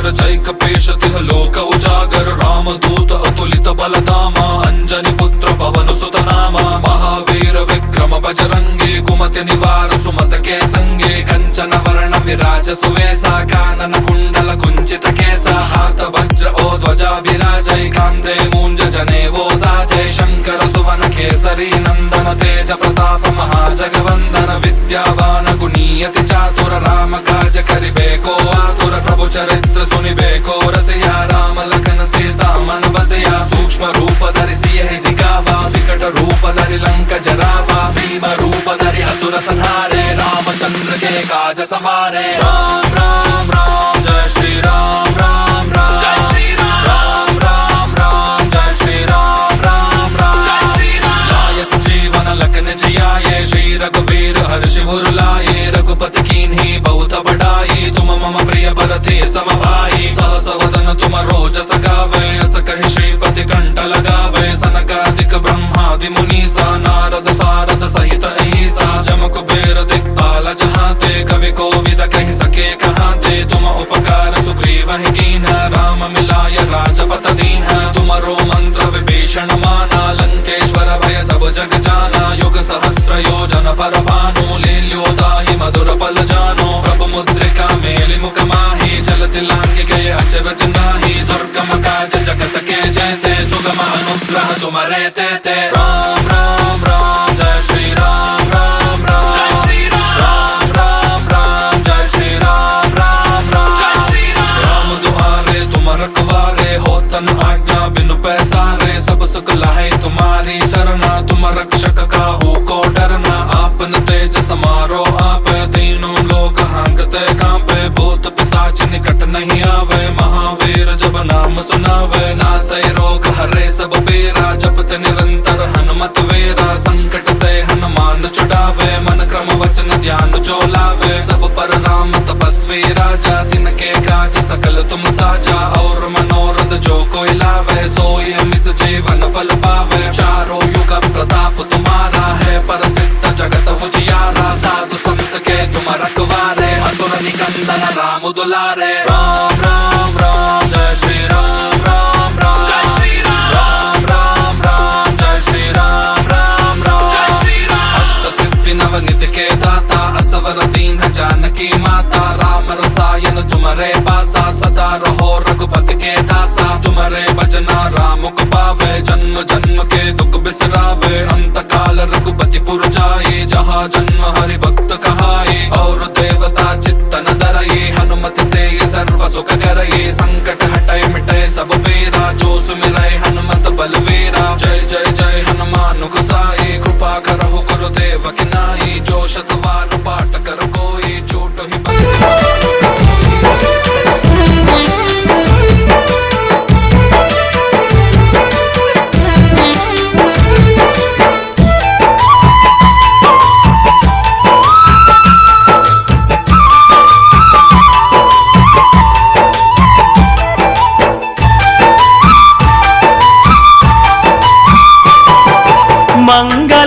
सागर जय कपेश तिह लोक उजागर रामदूत अतुलित बलधामा अंजनी पुत्र पवन सुत नामा महावीर विक्रम बजरंगी कुमति निवार सुमत के संगे कंचन वर्ण विराज सुवेसा कानन कुंडल कुंचित केसा हाथ वज्र ओ ध्वजा विराजय कांधे मूंज जनेवो साजय शंकर सुवन केसरी नंदन तेज प्रताप महाजगवंदन विद्यावान गुणीयति चातुर राम काज करिबे को आतुर प्रभु चरित्र सुनिबे को रसिया राम लखन सीता मन बसिया सूक्ष्म रूप धरि सियहि दिखावा विकट रूप धरि लंक जरावा भीम रूप धरि असुर संहारे रामचंद्र के काज सवारे राम राम राम जय श्री राम राम राम जय श्री राम राम राम जय श्री राम राम राम जय श्री राम लाय संजीवन लखन जियाये श्री रघुवीर हर्ष उर लाए रघुपति कीन्ही बहुत बड़ाई तुम मम प्रिय भरते सम भाई सहस वदन तुम रोजस गावे अस कहि श्रीपति कंठ लगावे सनकादिक ब्रह्मादि मुनीसा नारद सारद सहित अहिसा जम कुबेर दिक्पाल जहाते कवि कोविद कहि सके कहाते तुम उपकार सुग्रीव ही कीन्हा राम मिलाय राजपत दीन्हा तुमरो मंत्र विभीषण माना लंकेश्वर भय सब जग जाना युग सहस्र योजन पर भानु लील्यो ताहि मधुर पल जानो प्रभु मुद्रिका मेलि मुख माहि चलति लांघि गए अचरज नाही दुर्गम काज जगत के जेते सुगम अनुग्रह तुम्हारे तेते राम राम राम जय श्री राम राम राम जय श्री राम राम राम जय श्री राम राम राम जय श्री राम तुम्हारे तुम रखवारे होतन आज्ञा बिनु पैसारे सब सुख लाहे तुम्हारी शरणा तुम रक्षक काहू को डरना आपन तेज समारो आप तीनों लोक हांगते कांपे भूत पिशाच निकट नहीं आवे महावीर जब नाम सुनावे नासै रोग हरे सब पीरा जपत निरंतर हनुमत वीरा संकट से हनुमान छुड़ावे मन क्रम वचन ध्यान जो लावे सब पर राम तपस्वी राजा तिनके काज सकल तुम साजा और मनोरथ जो कोई लावे सोई अमित जीवन फल पावे चारों युग प्रताप तुम्हारा है प्रसिद्ध जगत उजियारा साधु संत के तुम रखवारे असुर निकंदन राम दुलारे राम राम राम जय श्री राम राम राम जय श्री राम राम राम जय श्री राम राम राम जय श्री राम अष्ट सिद्धि नवनिधि के दाता असवर दीन जानकी माता राम रसायन तुम्हारे पासा सदा रहो रघुपति के दासा तुम्हारे भजना राम को पावे जन्म जन्म के दुख बिसरावे अंत काल रघुपति पुर जाए जहाँ जन्म हरि भक्त कहाए और देवता चित्तन धरये हनुमत से ये सर्व सुख करये संकट हटाए मिटाए सब पीरा जो सुमिरै हनुमत बलवीरा जय जय जय हनुमान गोसाई कृपा करहु गुरुदेव की नाई जो शतवार पाठ कर कोई चोट ही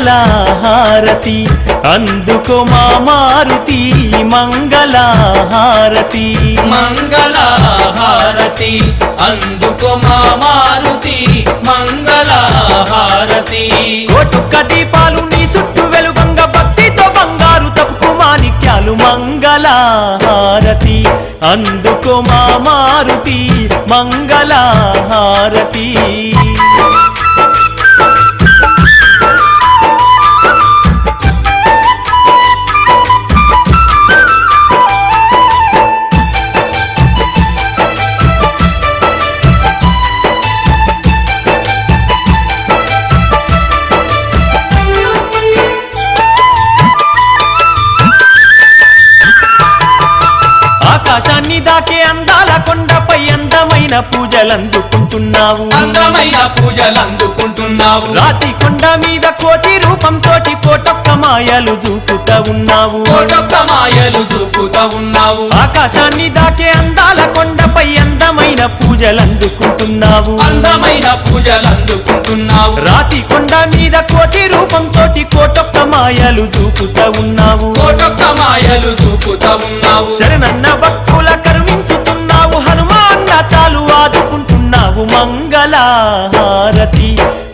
మంగళహారతి అందుకో మా మారుతి మంగళహారతి మంగళహారతి అందుకో మా మారుతి మంగళహారతి కోటుక దీపాలు నీ చుట్టూ వెలుగంగ భక్తితో బంగారు తప్పుకు మాణిక్యాలు మంగళహారతి అందుకో మా మారుతి మంగళహారతి ఆకాశాన్ని దాకే అందాల కొండపై అందమైన పూజలందుకుంటున్నావు అందమైన పూజలందుకుంటున్నావు రాతి కొండ మీద కోతి రూపంతోటి కోటొక్క మాయలు చూపుతా ఉన్నావు కోటొక్క మాయలు చూపుతా ఉన్నావు ఆకాశాన్ని దాకే అందాల కొండపై అందమైన పూజలందుకుంటున్నావు అందమైన పూజలందుకుంటున్నావు రాతి కొండ మీద కోతి రూపంతోటి కోటొక్క మాయలు చూపుతా ఉన్నావు కోటొక్క మాయలు చూపుతా ఉన్నావు శరణన్న భక్తుల కరుణించుతున్నావు హనుమా మంగళహారతి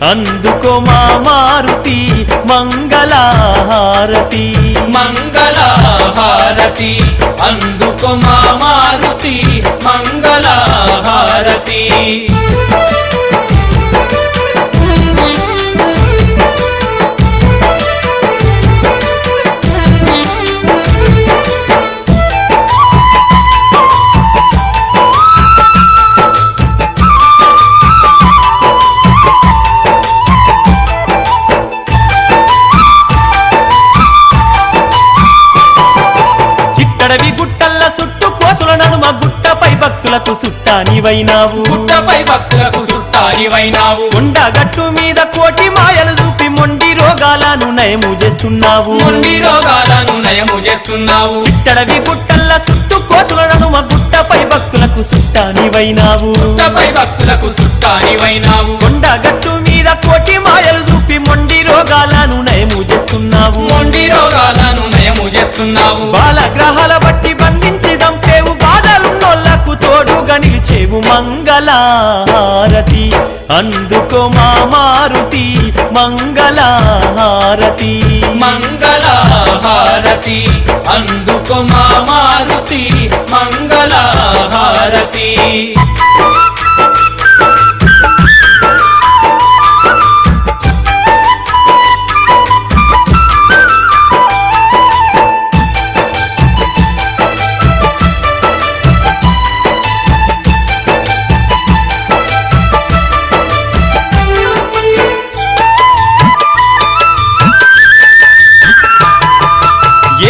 అందుకో మా మారుతి మంగళహారతి మంగళహారతి అందుకో మా మారుతి మంగళహారతి చిట్టడవి గుట్టల్ల చుట్టూ కోతుల నడుమ గుట్టపై భక్తులకు సుట్టానివైనావు గుట్టపై భక్తులకు సుట్టానివైనావు కొండగట్టు మీద కోటి మాయలు చూపి మొండి రోగాలను నయము చేస్తున్నావు మొండి రోగాలను నయము చేస్తున్నావు చిట్టడవి గుట్టల్ల చుట్టూ కోతుల నడుమ గుట్టపై భక్తులకు సుట్టానివైనావు గుట్టపై భక్తులకు సుట్టానివైనావు కొండగట్టు మీద కోటి మాయలు చూపి మొండి రోగాలను నయము చేస్తున్నావు మొండి రోగాలను నయము చేస్తున్నావు బాలగ్రహాల బట్టి బంధించి దంపేవు బాధలున్నోళ్లకు తోడుగా నిలిచేవు మంగళహారతి అందుకో మా మారుతి మంగళహారతి మంగళహారతి అందుకో మా మారుతి మంగళహారతి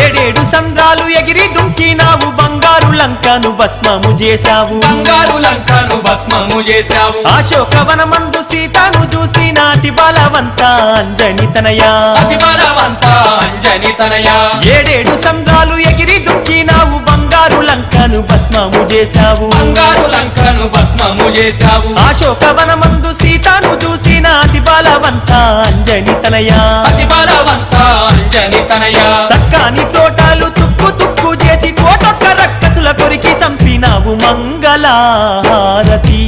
ఏడేడు సంద్రాలు ఎగిరి దుంకినావు బంగారు లంకను భస్మము చేశావు బంగారు లంకను భస్మము చేశావు అశోకవనమందు సీతను చూసి నాటి బలవంత అంజని తనయా అతి బలవంత అంజని తనయ ఏడేడు సంద్రాలు ఎగిరి దుంకినావు బంగారు లంకను భస్మము చేశావు బంగారు లంకను భస్మము చేశావు అశోకవనమందు సీతను చూసి నాటి బలవంత అంజని తనయా అతి బలవంత అంజని తనయ సక్కాని తోటలు తుక్కు తుక్కు చేసి కోటొక్క రక్కసుల కొరికి చంపినావు మంగళహారతి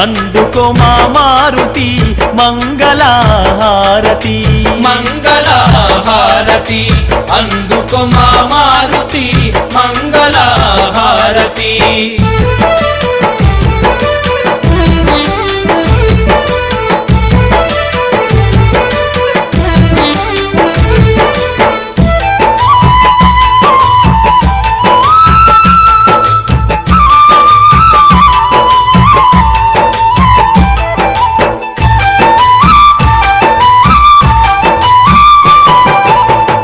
అందుకో మా మారుతి మంగళహారతి మంగళహారతి అందుకో మా మారుతి మంగళహారతి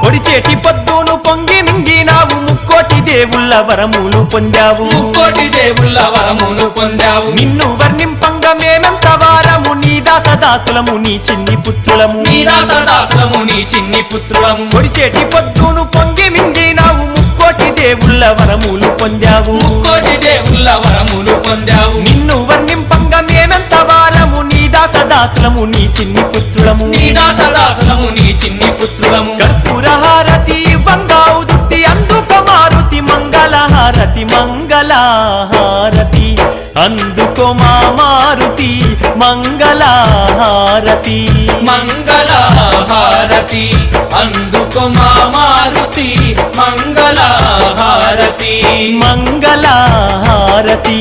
పొడిచేటి పొద్దును పొంగి మింగినావు ముక్కోటి దేవుళ్ళ వరములు పొందావు ముక్కోటి దేవుళ్ళ వరమును పొందావు నిన్ను వర్ణింపంగ మేమెంత వారము నీ దాసదాసులము నీ చిన్ని పుత్రులము నీ దాసదాసులము నీ చిన్ని పుత్రులము పొడిచేటి పొద్దును పొంగి మింగినావు ముక్కోటి దేవుళ్ళ వరములు పొందావు ముక్కోటి దేవుళ్ళ వరములు పొందావు నిన్ను వర్ణింపంగ మేమెంత వారము నీ దాసదాసులము నీ చిన్ని పుత్రులము నీ దాసదాసులము నీ చిన్ని పుత్రులము కర్పూరహారతి బంగావు దుట్టి అందుకో మారుతి మంగళహారతి మంగళహారతి అందుకో మా మారుతి మంగళహారతి మంగళహారతి అందుకో మా మారుతి మంగళహారతి మంగళహారతి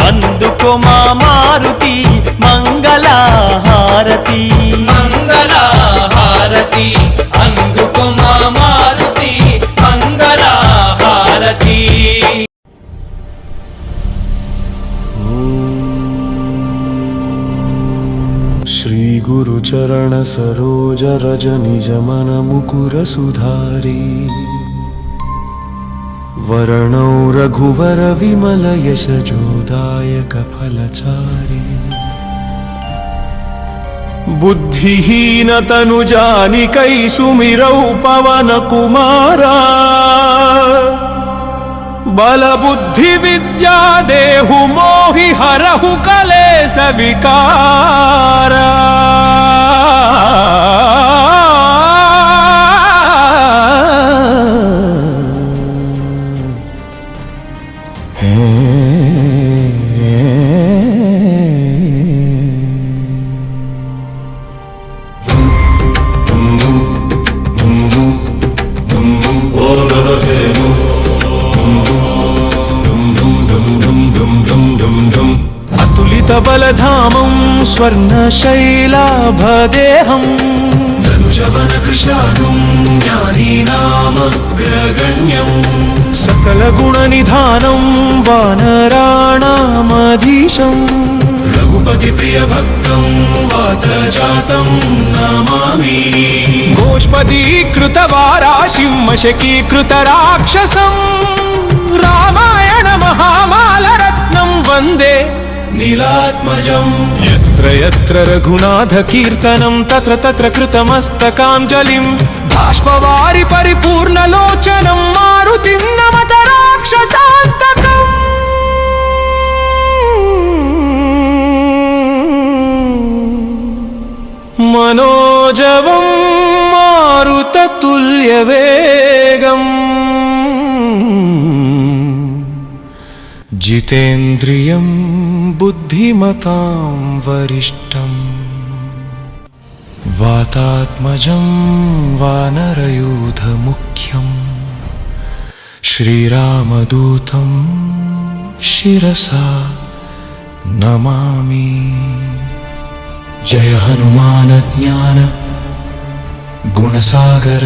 అందుకో మా మారుతి మంగళహారతి మంగళహారతి అందుకో మా మారుతి మంగళహారతి श्री गुरु चरण सरोज रज निज मन मुकुर सुधारी वरणौ रघुवर विमल यश जोदायक फलचारी बुद्धिहीन तनु जानिकै सुमिरौ पवन कुमारा बल बुद्धि विद्या देहु मोहि हरहु कलेश विकारा बलधामं स्वर्णशैलाभदेहम् धनुजवनकृशानुं ज्ञानीनामग्रगण्यम् सकलगुणनिधानं वानराणामधीशम् रघुपतिप्रियभक्तं वातजातं नमामि गोष्पदीकृतवाराशिं वशकीकृतराक्षसम् रामायण महामालरत्नं वन्दे नीलात्मजम् यत्र यत्र रघुनाथकीर्तनं तत्र तत्र कृतमस्तकाञ्जलिं बाष्पवारि परिपूर्णलोचनं मारुतिं नमत राक्षसान्तकम् मनोजवं मारुततुल्यवेगम् जितेन्द्रियं बुद्धिमतां वरिष्ठम् वातात्मजं वानरयूथमुख्यम् श्रीरामदूतं शिरसा नमामि जय हनुमान ज्ञान गुणसागर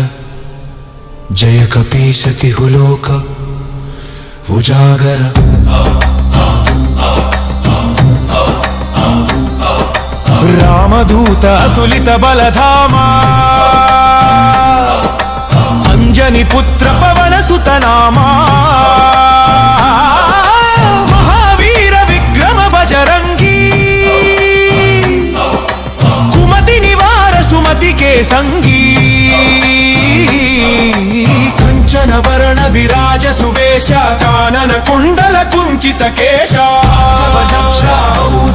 जय कपीसतिहुलोक उजागर रामदूत अतुलित बलधामा अंजनी पुत्र पवन सुत नामा महावीर विक्रम बजरंगी कुमति निवार सुमति के संगी कंचन वर्ण विराज सुवेश कानन कुंडल कुंचित केश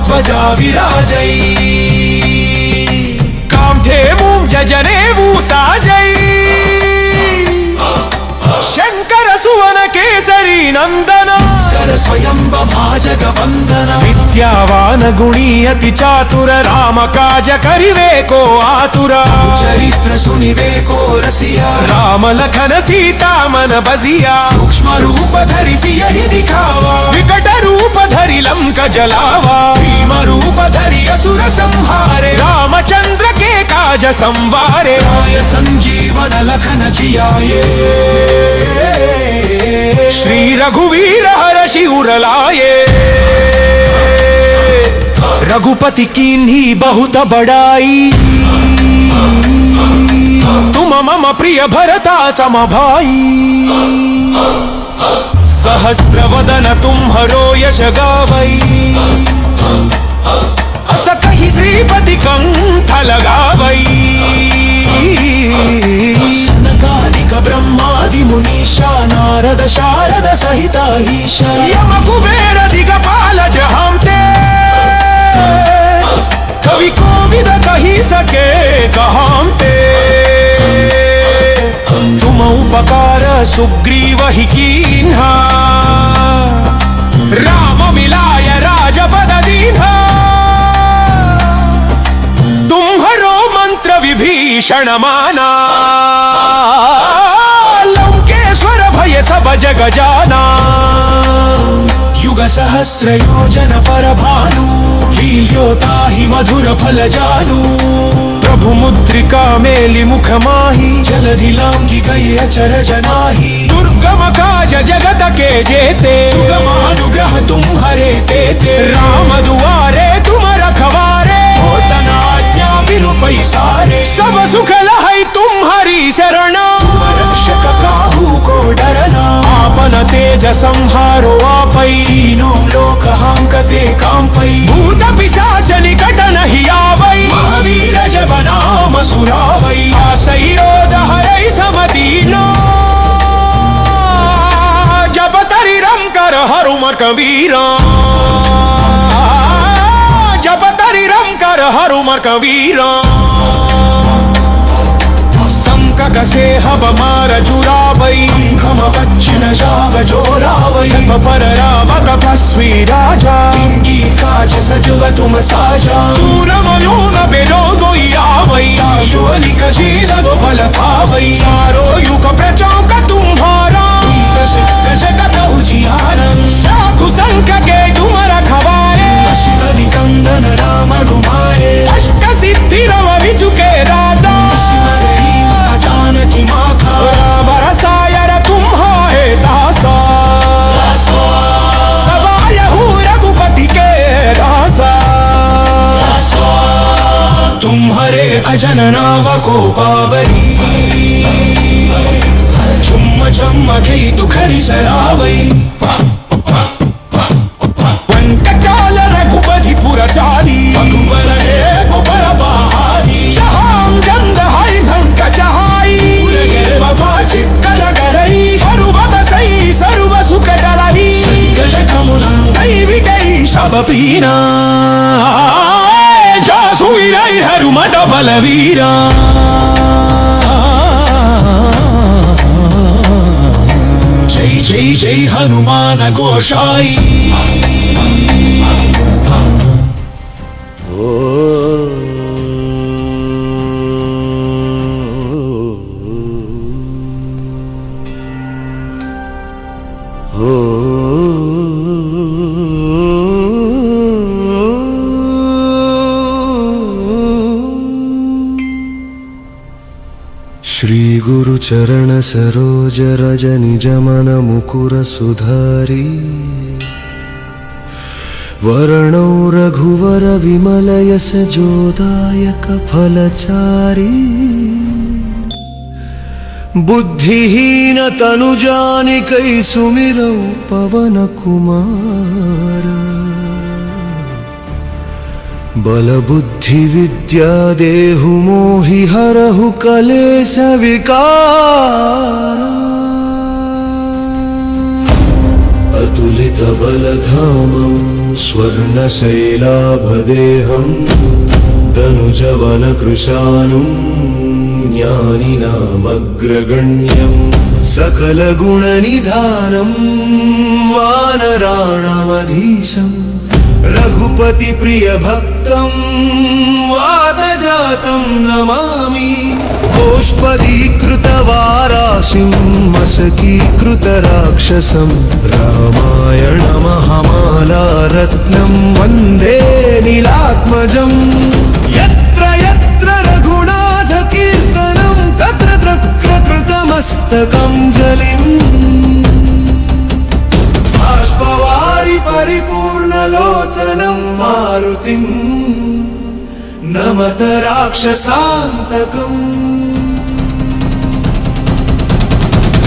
ध्वजा विराजै कांठे जजनेवु साजै शंकर सुवन केसरी नंदन स्वयं जगवंदन विद्यावान गुणी अति चातुर राम काज करिवे को आतुर चरित्र सुनिवे को रसिया राम लखन सीता मन बसिया सूक्ष्म रूप धरि सियहि दिखावा विकट रूप धरि लंक जलावा भीम रूप धरि असुर संहारे रामचंद्र के काज संवारे आय संजीवन लखन जियाए श्री रघुवीर हर्षि उर लाए रघुपति कीन्ही बहुत बड़ाई तुम मम प्रिय भरता सम भाई सहस्र वदन तुम्हरो यश गावई अस कहि श्रीपति कंठ लगावई सनकादिक ब्रह्मादि मुनीषा नारद शारद सहित ईशा यम कुबेर दिगपाल जहांते कवि कोविद कहि सके कहांते तुम उपकार सुग्रीव ही कीन्हा राम मिलाय राजपद दीन्हा तुम्हरो मंत्र विभीषण माना लंकेश्वर भय सब जग जाना युग सहस्र योजन पर भानु लील्योता ही मधुर फल जानू प्रभु मुद्रिका मेलि मुख माही जलधि लांघि गए अचर जनाही दुर्गम काज जगत के जेते सुगम अनुग्रह तुम्हारे तेते राम दुआरे तुम रखवारे होतन आज्ञा बिनु पैसारे सब सुख लहै तुम्हारी शरण रक्षक काहू को डरना आपन तेज संहारो आपै तीनों लोक हांकते कांपै भूत पिशाच निकट नहीं आवै महावीर जब नाम सुरावै आसै रोध हरै समदीनो जब तरि रम कर हरुमर कबीरा जब तरि रम कर हरुमर कबीरा कसे हब मार जुरावै खम वच्चिन जाग जोरावै पर राम तपस्वी राजा इंगी काज सजव तुम साजा दूर मनो न बेरो गोई आवै शोलिक झील दो बल पावै सारो युग प्रचौक तुम्हारा सिद्ध जगत उजियारन साधु संख के तुम रखवारे शिव निकंग तुम्हारे अजन नाव को पावरी चुम्म चम्म गई तु खरी सरावई वेंकटाल रघुपति पुरचारी रघुवर हे गोबर बहारी जहां गंध हाई धंक जहाई उरगे बाबा चित्कल गरई हरुबत सई सर्व सुख डलरी संगल कमुना दैविकई शब पीना जासुविरई हरुमट बलवीरा जय जय जय हनुमान गोसाई श्री गुरु चरण सरोज रज निज मन मुकुर सुधारी वर्णौ रघुवर विमल यस जोदायक फलचारी बुद्धिहीन तनु जानिकै सुमिरौ पवन कुमार बल बुद्धि विद्या देहु मोहि हरहु कलेश विकार अतुलित बलधामं स्वर्णशैलाभदेहं दनुजवन कृशानुं ज्ञानिनामग्रगण्यं सकलगुणनिधानं वानराणामधीशम् रघुपति प्रिय भक्तं वादजातं नमामि गोष्पदीकृतवाराशिं मशकीकृतराक्षसं रामायणमहामालारत्नं वन्दे नीलात्मजम् यत्र यत्र रघुनाथकीर्तनं तत्र तत्र कृतमस्तकं जलिम् बाष्पवारि परिपूर्णलोचनं मारुतिं नमत राक्षसान्तकम्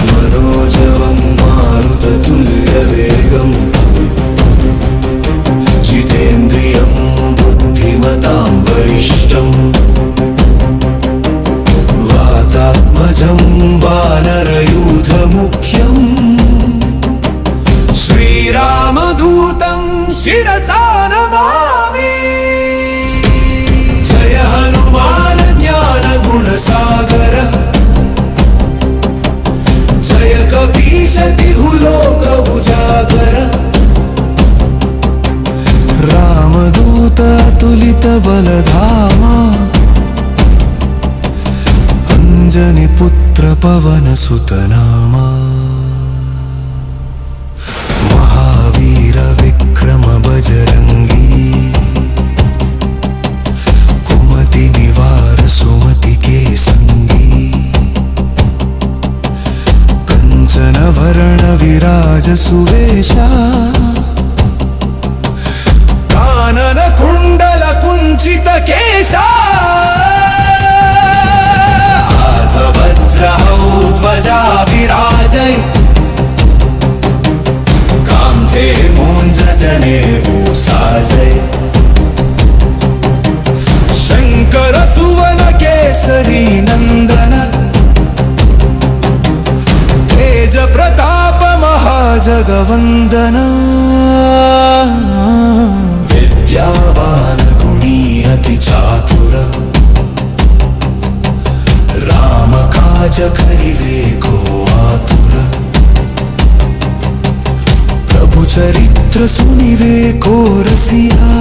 मनोजवं मारुततुल्यवेगं जितेन्द्रियं बुद्धिमतां वरिष्ठं वातात्मजं वानरयूथमुख्यम् श्रीरामदूतं शिरसा नमामि जय हनुमान ज्ञान गुणसागर जय कपीश तिहु लोक उजागर रामदूत तुलित बलधामा अंजनी पुत्र पवन सुत नामा महावीर विक्रम बजरंगी कुमति निवार सुमति के संगी कंचन वरण विराज सुवेशा कानन कुंडल कुंचित केशा हाथ वज्रहौ ध्वजा विराजय कांधे मूंज जनेऊ साजय शंकर सुवन केसरी नंदन तेज प्रताप महाजगवंदन विद्यावान गुणी अति चातुर राम काज करिवे को आतुर प्रभु चरित्र सुनिवे को रसिया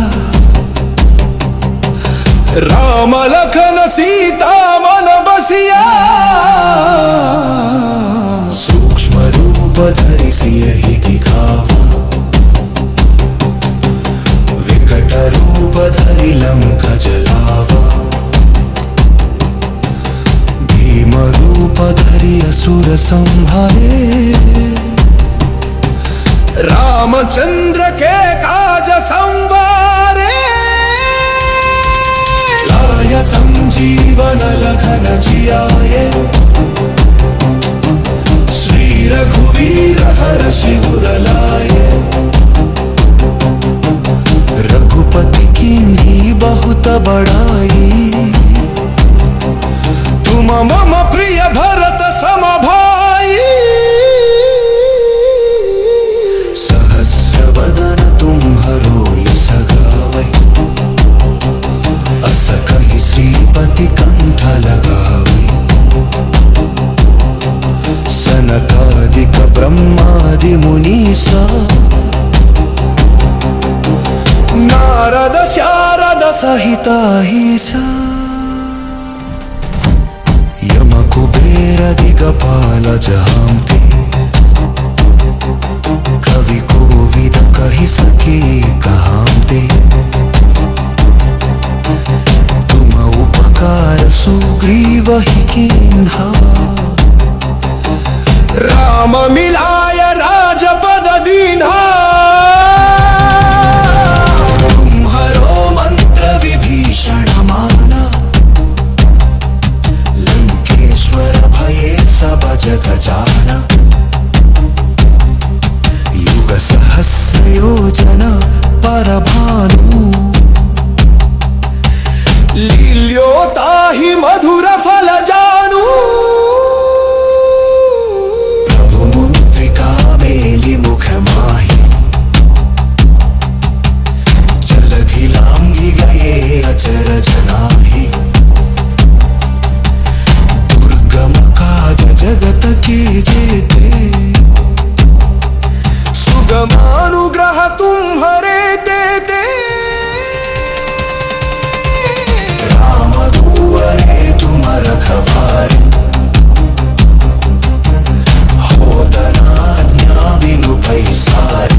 राम लखन सीता मन बसिया सूक्ष्म रूप धरि सियहि दिखावा विकट रूप धरि लंक जलावा भीम रूप धरि असुर संहारे रामचंद्र के काज संवारे लाय जीवन लखन जियाए श्री रघुवीर हर शिवर लाए रघुपति कीन्ही बहुत बड़ाई तुम मम प्रिय भरत सम भाई सहस्र वदन तुम्हरो यश गावै अस कहि श्रीपति कंठ लगावै सनकादिक ब्रह्मादि मुनीसा नारद शारद सहिताहिसा यम कुबेर दिगपाल जहांते कवि कोविद कहि सके कहांते तुम उपकार सुग्रीव ही कीन्हा राम मिलाय राजपद दीन्हा तुम्हरो मंत्र विभीषण माना लंकेश्वर भये सब जग जाना युग सहस्र योजन पर भानु लील्योताहि मधुर फल जानू प्रभु मुद्रिका मेलि मुख माहि जलधि लांघि गए अचरज नाहि दुर्गम काज जगत के जेते सुगमानुग्रह तुम्हरे तेते राम दुआरे तुम रखवारे होतनाज्ञा बिनु पैसारे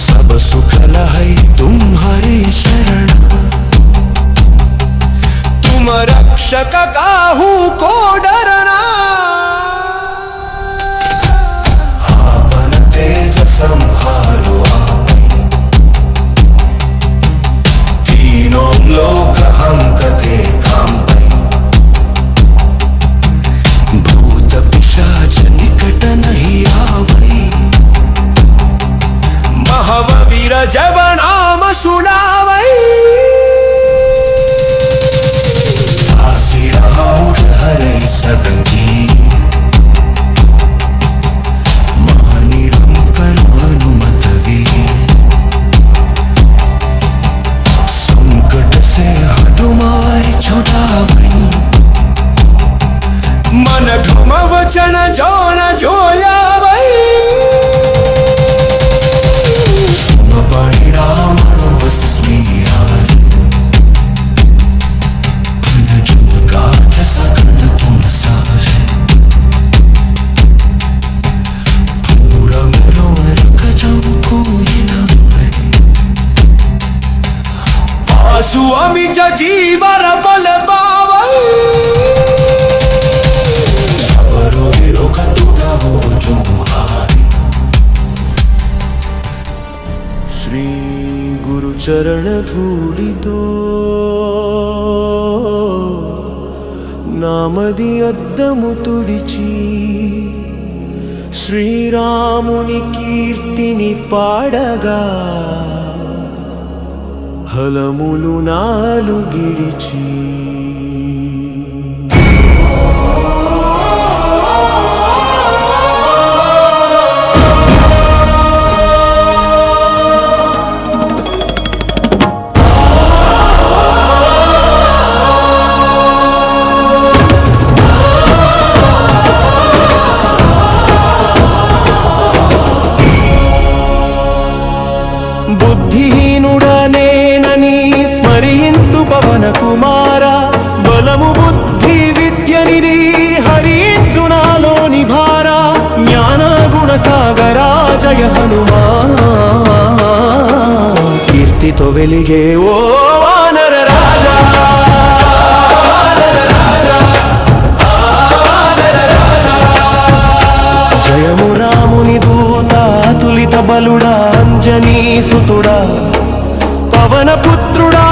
सब सुख लहै तुम्हारे शरण तुम रक्षक काहू को डरना आपन तेज संहारो आपै तीनों लोक हंकते कांपै भूत पिशाच निकट नहीं आवै महावीर जब नाम सुनावै दासी राउत हरे सदंगी महानिरंकर हनुमत वीर संकट से हनुमान छुड़ावै मन भ्रम वचन जान जोयावै सुन परिणाम बस स्मीरान पुन जुम काज सकन तुम सारे पूरा मेरो रख जाऊ कोई न आसु अमित जीवन बल पावै सबरो रोग टूटा हो तुम्हारे श्री गुरु चरण धूलि तो नामदि अद्दमु तुडिची శ్రీరాముని కీర్తిని పాడగా హలములు నాలుగిడిచి బుద్ధిహీనుడనేనని స్మరింతు పవన కుమార బలము బుద్ధి విద్యనిది హరించు నాలోని భార జ్ఞాన గుణ సాగరా జయ హనుమా కీర్తితో వెలిగే ఓ వానర రాజా జయము రాముని దూత తులిత బలుడా అంజనీ సుతుడా పవన పుత్రుడా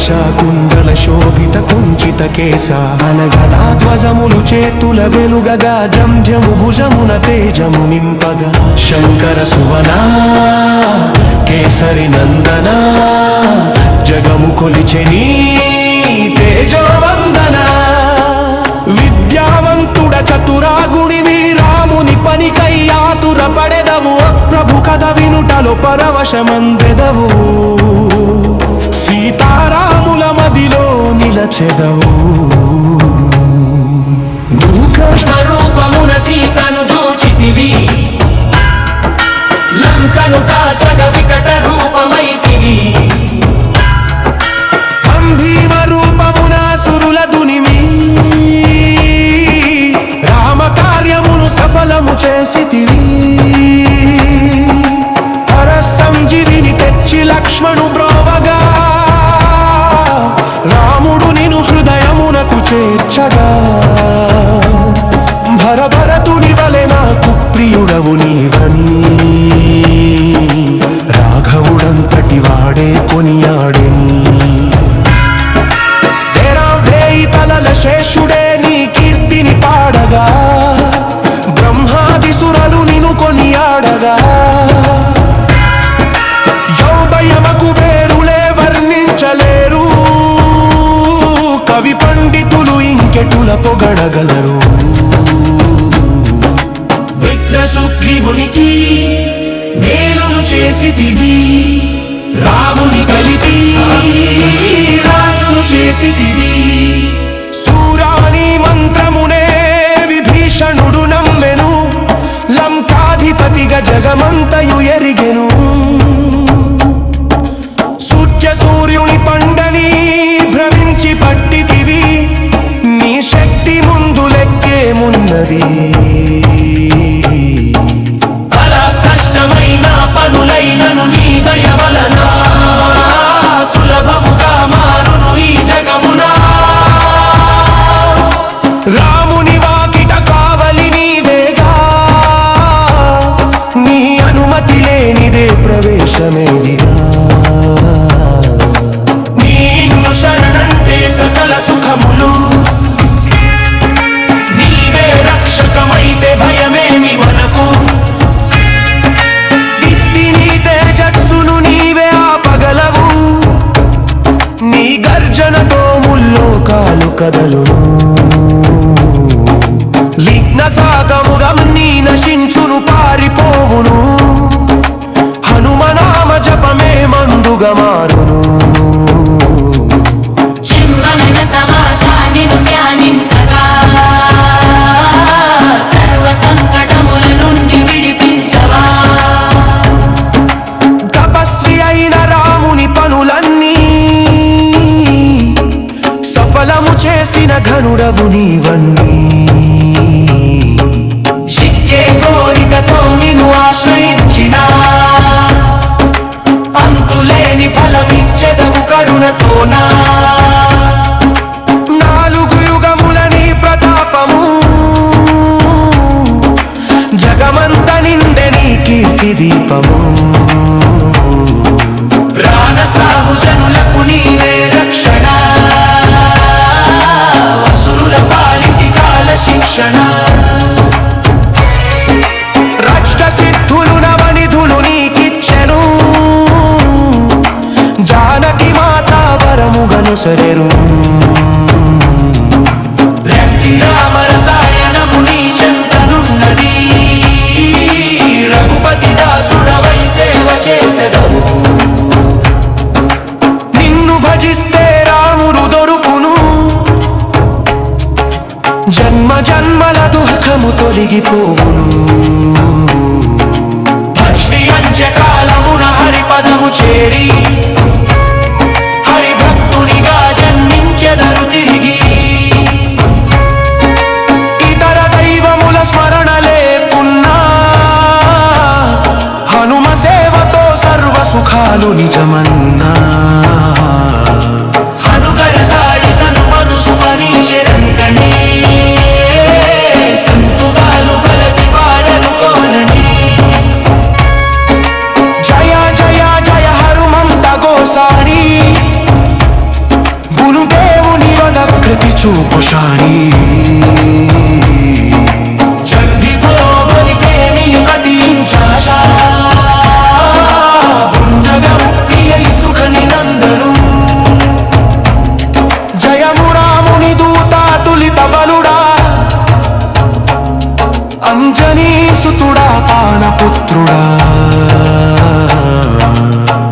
కేశ కుండల శోభిత కుంచిత కేశ అనగదా ధ్వజములు చేతుల వెలుగగా జంజము భుజమున తేజము నింపగా శంకర సువనా కేసరి నందన జగము కొలిచెని తేజోవందన విద్యావంతుడ చతురాగుడివి రాముని పనికై ఆతుర పడెదవు ప్రభు కథ వినుటలో పరవశమందెదవు సీతారాముల మదిలో నిలచెదవు కృష్ణ రూపమున సీతను చూచితివి లంకను కాచగ వికట రూపమైతివి భీమ రూపమున సురుల దునిమి రామ కార్యమును సఫలము చేసితివి హర సంజీవిని తెచ్చి లక్ష్మణు బ్రోవగా రాముడు నిను హృదయమునకు చేర్చగా భరతుని వలె నాకు ప్రియుడవు నీవని రాఘవుడంతటి వాడే కొనియాడెని తలల శేషుడే నీ కీర్తిని పాడగా బ్రహ్మాది సురలు నిను కొనియాడగా యౌభయమకు వేరులే వర్ణించలేరు కవి పండితులు ఇంకెటుల పొగడగలరు విఘ్న సుగ్రీవునికి మేలును చేసితివి రాముని కలిపి రాజును చేసితివి సూరాని మంత్రమునే విభీషణుడు నమ్మెను లంకాధిపతిగా జగమంతయు ఎరిగెను సూర్యుని పండని భ్రమించి పట్టితివి నీ శక్తి ముందు లెక్కేమున్నది అలా సష్టమైన పనులైనను నీ దయ వలన సులభముగా మారును ఈ జగమునా రాముని వాకిట కావలి నీవేగా నీ అనుమతి లేనిదే ప్రవేశమేదిగా నిన్ను శరణంటే సకల సుఖములు నీవే రక్షకమైతే భయమేమి మనకు దిద్ది నీ తేజస్సును నీవే ఆపగలవు నీ గర్జనతో ముల్లోకాలు కదలును లిగ్న సాగముగం నీ నశించును పారిపోవును హనుమనామ జపమే మందుగా మారును చింతన సమాజాన్ని ధ్యానించగా సర్వ సంకటముల నుండి విడిపించవా తపస్వి అయిన రాముని పనులన్నీ సఫలము చేసిన ఘనుడవు నీవన్నీ చిక్కే కోరికతో నిన్ను ఆశ్రయించిన అంతులేని ఫలమిచ్చెదవు కరుణతోనా నాలుగు యుగముల నీ ప్రతాపము జగమంత నిండె నీ కీర్తి దీపము ప్రాణ సాహుజనులకు నీవే రక్షణ అసురుల పాలిటి కాల శిక్షణ రక్ష సిద్ధులు నవనిధులు నీకిచ్చెను జానకి మాత వరముగను సరెరు రక్తి రామరసాయనము నీ చెంతనున్నది రఘుపతి దాసుడవై సేవ చేసెదవు నిన్ను భజిస్తే రాముడు దొరుకును జన్మ జన్మల దుఃఖము తొలగిపోవును భక్తి అంత్యకాలమున హరిపదము చేరి హరిభక్తునిగా జన్మించెదరు తిరిగి ఇతర దైవముల స్మరణ లేకున్నా హనుమ సేవతో సర్వ సుఖాలు నిజమన్నా హనుగర సాయి సనుమను సుమరించెరంకణే సంతుగాలు గలతి వాడను కోనని జయ జయ జయ హనుమంత గోసాడి అంజనీ సుతుడా పానపుత్రుడా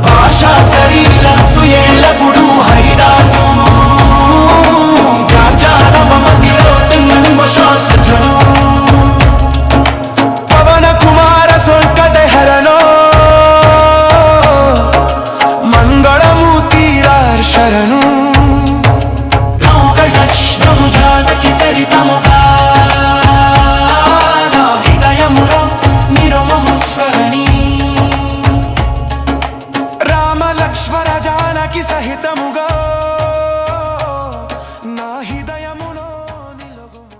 భాషా శరీర సుయేళ్ళపుడు హరిదాసు జాచారమతిలో తిమ్మ శాస్త్రము పవన కుమార సొల్కటే హరనో మంగళమూర్తి శరణు లోకలక్ష్మము జానకి సరితముగా నా హృదయములో నిరమము స్వరణి రామ లక్ష్మణ జానకి సహితముగా నా హృదయములో నిలుగుము.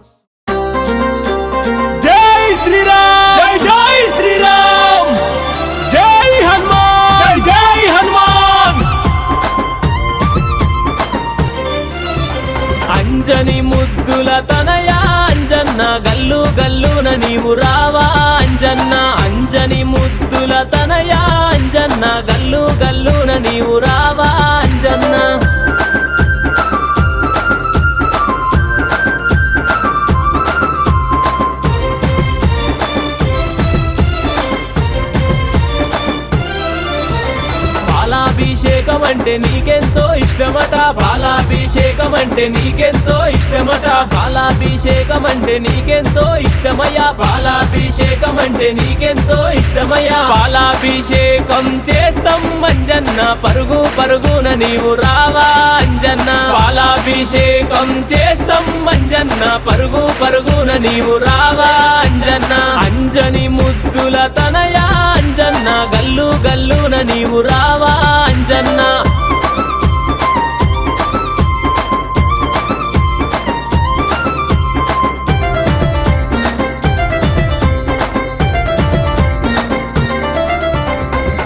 జై శ్రీరామ్ జై జై శ్రీరామ్ జై హనుమాన్ జై హనుమాన్ అంజని ముద్దుల తనయ అంజన్న గల్లు గల్లున నీవు రావా అంజన్న అంజని ముద్దుల తనయ అంజన్న గల్లు గల్లున నీవు రావా అంజన్న పాలాభిషేకం అంటే నీకెంతో ఇష్టమట పాలాభిషేకం అంటే నీకెంతో ఇష్టమట పాలాభిషేకం అంటే నీకెంతో ఇష్టమయ్యా పాలాభిషేకం అంటే నీకెంతో ఇష్టమయ్యా పాలాభిషేకం చేస్తాం అంజన్న పరుగు పరుగున నీవు రావా అంజన్న పాలాభిషేకం చేస్తాం అంజన్న పరుగు పరుగున నీవు రావా అంజన్న అంజని ముద్దుల తనయ అంజన్న గల్లు గల్లున నీవు రావా అంజన్న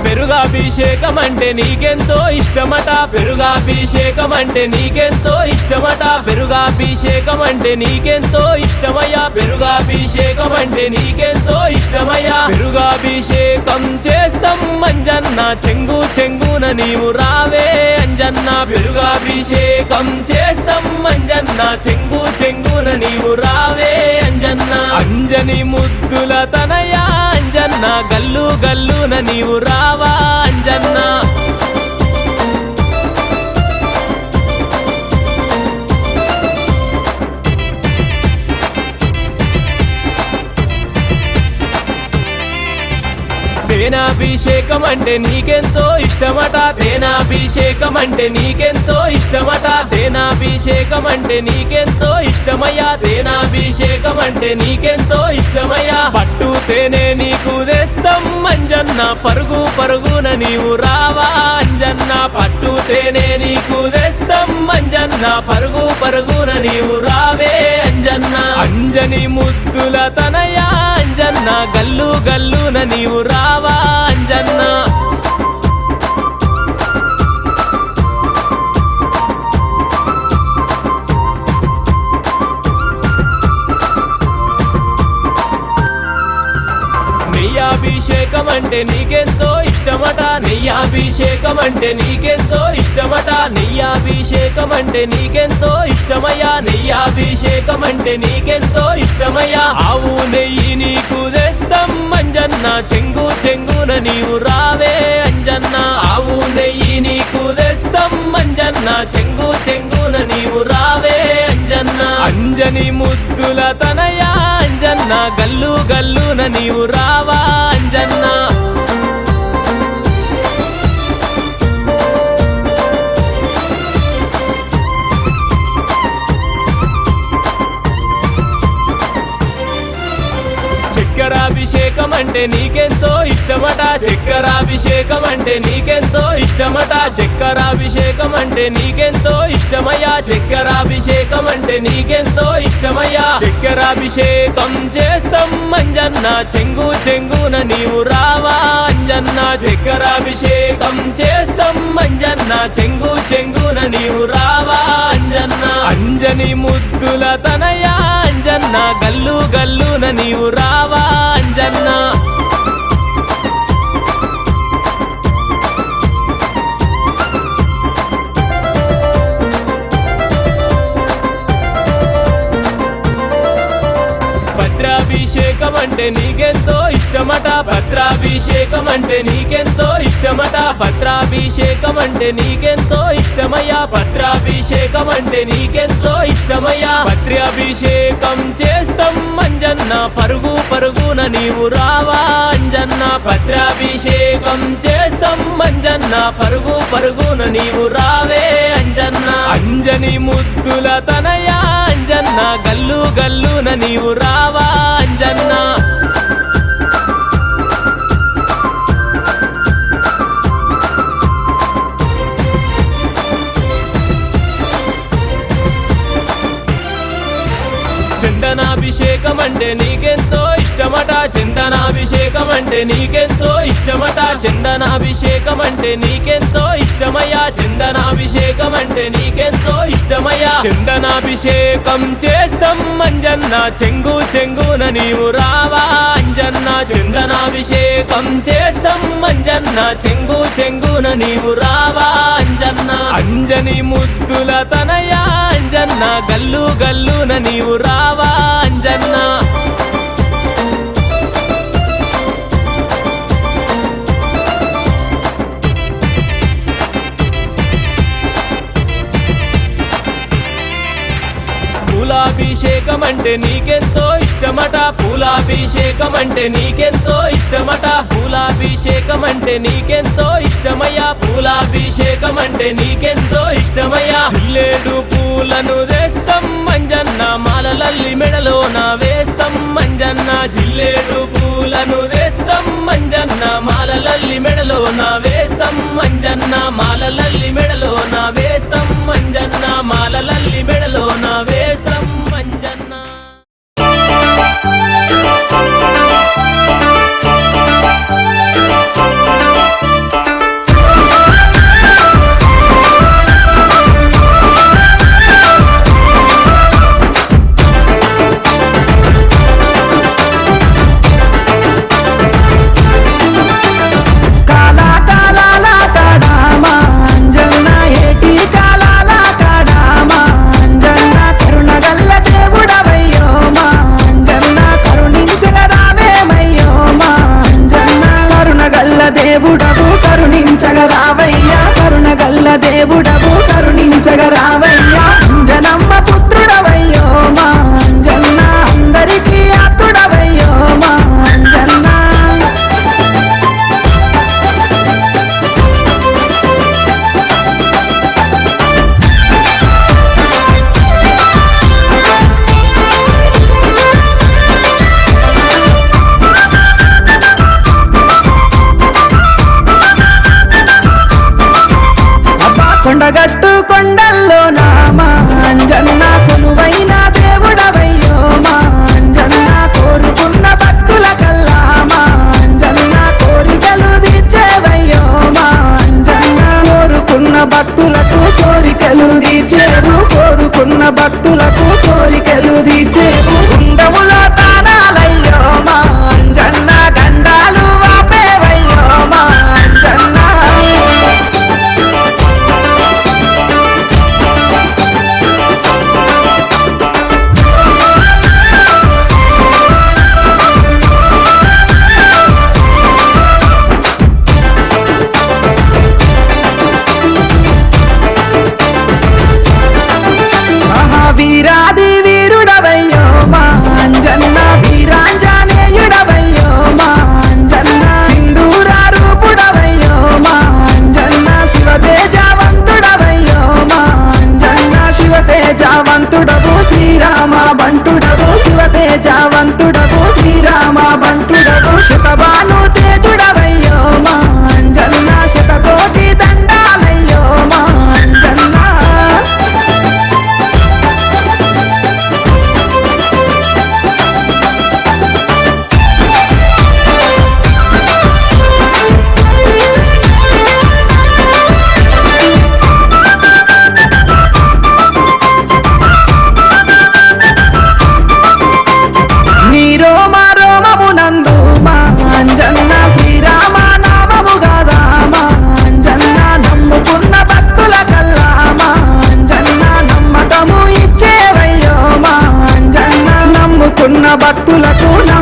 పెరుగాభిషేకం అంటే నీకెంతో ఇష్టమట పెరుగాభిషేకం అంటే నీకెంతో ఇష్టమట పెరుగాభిషేకం అంటే నీకెంతో ఇష్టమయ్యా పెరుగాభిషేకం అంటే నీకెంతో ఇష్టమయ్యా పెరుగాభిషేకం చేస్తాం అంజన్న చెంగు చెంగున నీవు రావే అంజన్న పెరుగాభిషేకం చేస్తాం అంజన్న చెంగు చెంగున నీవు రావే అంజన్న అంజని ముద్దుల తనయ అంజన్న గల్లు గల్లున నీవు రావా అంజన్న తేనాభిషేకం అంటే నీకెంతో ఇష్టమట తేనాభిషేకం అంటే నీకెంతో ఇష్టమట తేనాభిషేకం అంటే నీకెంతో ఇష్టమయ్యా తేనాభిషేకం అంటే నీకెంతో ఇష్టమయ్యా పట్టు తేనె నీకు తెస్తాం అంజన్న పరుగు పరుగున నీవు రావా అంజన్న పట్టు తేనె నీకు తెస్తాం అంజన్న పరుగు పరుగున నీవు రావే అంజన్న అంజని ముద్దుల తనయ అంజన్న గల్లు గల్లున నీవు రావా అంజన్న నెయ్యాభిషేకం అంటే నీకెంతో ఇష్టమట నెయ్యాభిషేకం అంటే నీకెంతో ఇష్టమట నెయ్యాభిషేకం అంటే నీకెంతో ఇష్టమయ్యా నెయ్యాభిషేకం అంటే నీకెంతో ఇష్టమయ్యా ఆవు నెయ్యి నీకు తెస్తాం అంజన్న చెంగు చెంగున నీవు రావే అంజన్న ఆవు నెయ్యి నీకు తెస్తాం అంజన్న చెంగు చెంగున నీవు రావే అంజన్న అంజని ముద్దుల తనయ అంజన్న గల్లు గల్లున నీవు రావా అంజన్న చక్కెరాభిషేకం అంటే నీకెంతో ఇష్టమట చక్కెరాభిషేకం అంటే నీకెంతో ఇష్టమట చక్కెరాభిషేకం అంటే నీకెంతో ఇష్టమయ్యా చక్కెరాభిషేకం అంటే నీకెంతో ఇష్టమయ్యా చక్కెరాభిషేకం చేస్తాం అంజన్న చెంగు చెంగున నీవు రావా అంజన్న చక్కెరాభిషేకం చేస్తాం అంజన్న చెంగు చెంగున నీవు రావా అంజన్న అంజని ముద్దుల తనయ అంజన్న గల్లు గల్లున నీవు రావా అంజన్న పత్రాభిషేకం అంటే నీకెంతో ఇష్టమట పత్రాభిషేకం అంటే నీకెంతో ఇష్టమట పత్రాభిషేకం అంటే నీకెంతో ఇష్టమయ్యా పత్రాభిషేకం అంటే నీకెంతో ఇష్టమయ్యా పత్రాభిషేకం చేస్తాం అంజన్న పరుగు పరుగున నీవు రావా అంజన్న పత్రాభిషేకం చేస్తాం అంజన్న పరుగు పరుగున నీవు రావే అంజన్న అంజని ముద్దుల తనయా అంజన్న గల్లు గల్లున నీవు రావా అంజన్న చందనాభిషేకం అంటే నీకెంతో ఇష్టమట చందనాభిషేకం అంటే నీకెంతో ఇష్టమట చందనాభిషేకం అంటే నీకెంతో ఇష్టమయ్యా చందనాభిషేకం అంటే నీకెంతో ఇష్టమయ్యా చందనాభిషేకం చేస్తాం అంజన్న చెంగు చెంగున నీవు రావా అంజన్న చందనాభిషేకం చేస్తాం అంజన్న చెంగు చెంగున నీవు రావా అంజన్న అంజని ముద్దుల తనయా అంజన్న గల్లు గల్లున నీవు రావా అంజన్న పూలాభిషేకం అంటే నీకెంతో ఇష్టమట పూలాభిషేకం అంటే నీకెంతో ఇష్టమట పూలాభిషేకం అంటే నీకెంతో ఇష్టమయ్యా పూలాభిషేకం అంటే నీకెంతో ఇష్టమయ్యా జిల్లేడు పూలను వేస్తాం మంజన్న మాలలల్లి మెడలోన వేస్తాం మంజన్న జిల్లేడు పూలను వేస్తాం మంజన్న మాలలల్లి మెడలోన వేస్తాం మంజన్న మాలలల్లి మెడలోన వేస్తాం మంజన్న మాలలల్లి మెడలోన వేస్తాం మంజన్న దేవుడవు కరుణించగరావయ్యా కరుణగల్ల దేవుడవు కరుణించగరావయ్యా అంజనమ్మ పుత్రుడవయ్యో మా అంజన్న అందరికీ ఆతుడవయ్యో మా అంజన్న కొండగట్టు కొండల్లో నామా అంజన్న కొలువైన దేవుడవయ్యో మా అంజన్న కోరుకున్న భక్తుల కల్లా మా అంజన్న కోరికలు తీర్చేవయ్యో మా అంజన్న కోరుకున్న భక్తులకు కోరికలు తీర్చేవు కోరుకున్న భక్తులకు కోరికలు తీర్చేవు కుండములో తానాలయ్యో మా అంజన్న గండాలు వాపేవయ్యో మా అంజన్న వీరాది వీరుడవయ్యో మా అంజన్న వీరాంజనేయుడవయ్యో మా అంజన్న సింధూర రూపుడవయ్యో మా అంజన్న శివతేజవంతుడవయ్యో మా అంజన్న శివతేజవంతుడవు శ్రీరామ బంటుడవు శివతేజవంతుడవు శ్రీరామ బంటుడవు శతభాను తేజుడవయ్యో మా అంజన్న శతకోటి దండాలయ్యో మా అంజన్న నీ రోమ రోమమునందు మా అంజన్న శ్రీ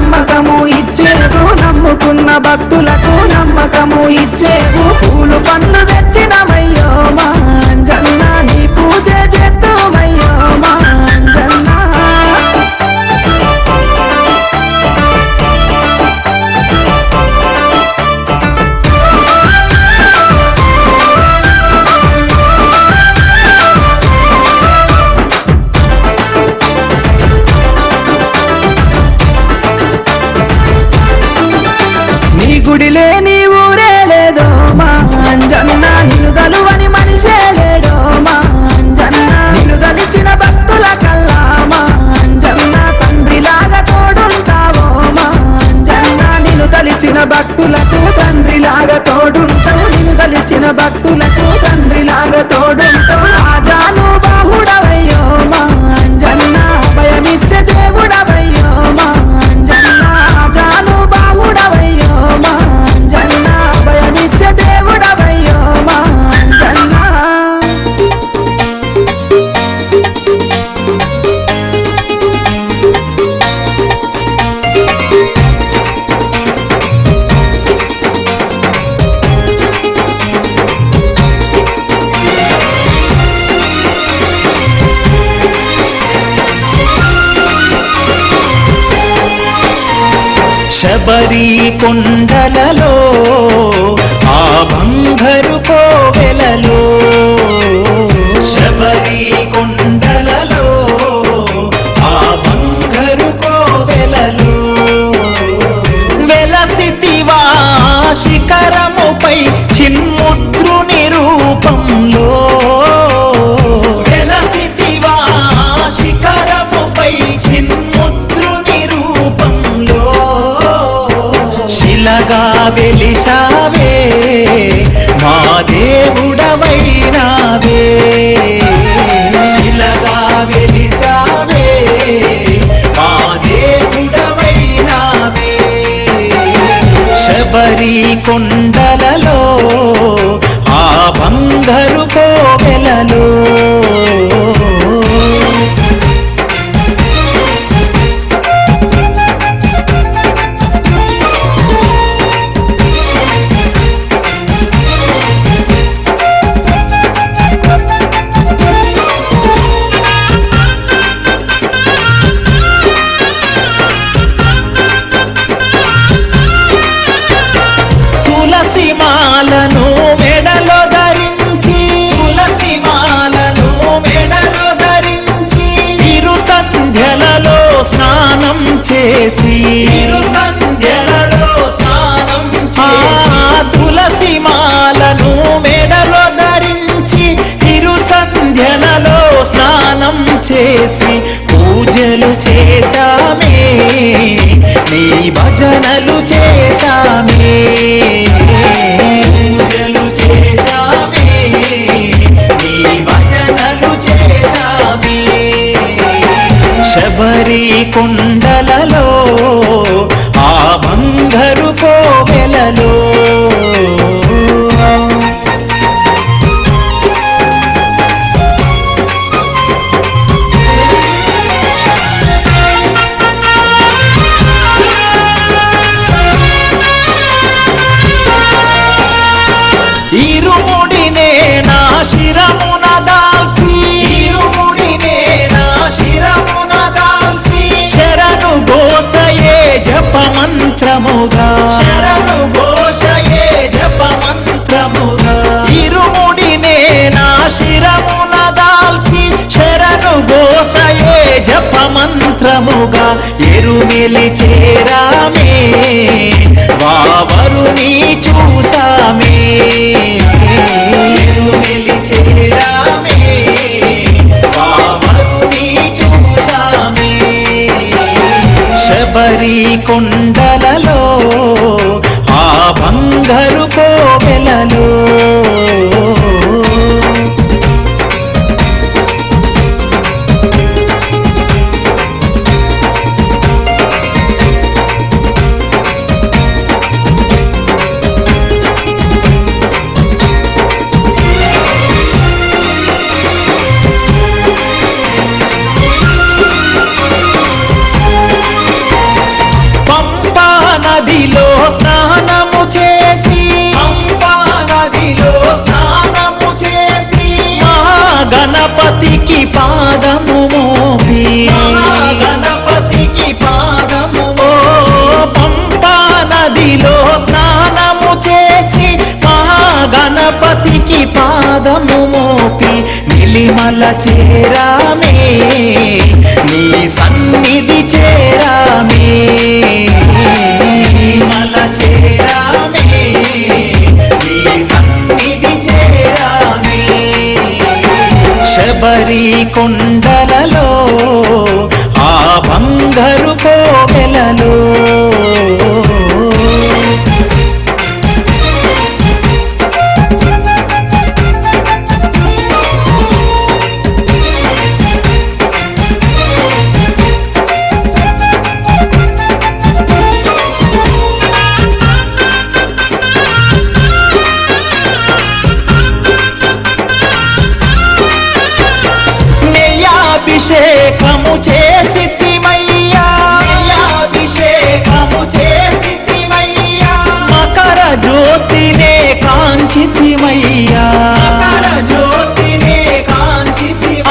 నమ్మకము ఇచ్చేవు నమ్ముకున్న భక్తులకు నమ్మకము ఇచ్చేవు పూలు పండ్లు తెచ్చినమయ్యో మా అంజన్న నీ పూజ చేద్దామయ్యో మా అంజన్న గుడి లేని ఊరే లేదో మా అంజన్న నిలుదలువని మనిషే లేడో మా అంజన్న నిలుదలిచిన భక్తుల కల్లా మా అంజన్న తండ్రిలాగా తోడుంటావో మా అంజన్న నిలుదలిచిన భక్తులకు తండ్రిలాగా తోడుంటావు నిలుదలిచిన భక్తులకు తండ్రిలాగా తోడుంటావు రాజాను బాహుడవయ్యో మా అంజన్న భయమిచ్చే దేవుడవయ్యో మా అంజన్న రాజాను బాహుడవయ్యో మా అంజన్న భయమిచ్చే దేవుడవయ్యో మా అంజన్న శబరి కొండలలో ఆ బంగారు కోవెలలో శబరి కొండలలో ఆ బంగారు కోవెలలో వెలసితివా శిఖరముపై చిన్ముద్రుని రూపంలో వెలసితివా శిఖరముపై చిన్ముద్రుని రూపంలో శిలగా వెలిసావే మా దేవుడవైనావే శిలగా వెలిసావే మా దేవుడవైనావే శబరి కొండలలో ఆ బంగారు కోవెలలో తులసి మాలను మెడలో ధరించి తులసి మాలను మెడలో ధరించి ఇరు సంధ్యలలో స్నానం చేసి ఇరు సంధ్యలలో స్నానం చేసి తులసి మాలను మెడలో ధరించి ఇరు సంధ్యలలో స్నానం చేసి పూజలు చేశామే నీ భజనలు చేశామే పూజలు చేశామే నీ భజనలు చేశామే శబరి కొండలలో ఆ బంగారు కోవెలలో ఇరుముడినే నా శిరమున దాల్చి ఇరుముడినే నా శిరమున దాల్చి శరణు ఘోషయే జప మంత్రముగా శరణు ఘోషయే జప మంత్రముగా ఇరుముడినే నా శిరమున దాల్చి శరణు ఘోషయే జప మంత్రముగా ఎరుమెలి చేరామే వావరుని చూసామే ఎరుమెలి చేరామే వావరుని చూసామే శబరి కొండలలో ఆ బంగారు కోవెలలో పాదము మోపి గణపతికి పాదము పంపా నదిలో స్నానము చేసి గణపతికి పాదము మోపి నిలిమల చేరామే నీ సన్నిధి చేరామే నిలిమల చేరామే నీ సన్నిధి చేరామే శబరి కొండలలో ఆ బంగారు కోవెలలో అభిషేకము చేసితిమయ్యా అభిషేకము చేసితిమయ్యా మకర జ్యోతినే కాంచితిమయ్యా మకర జ్యోతినే కాంచితిమయ్యా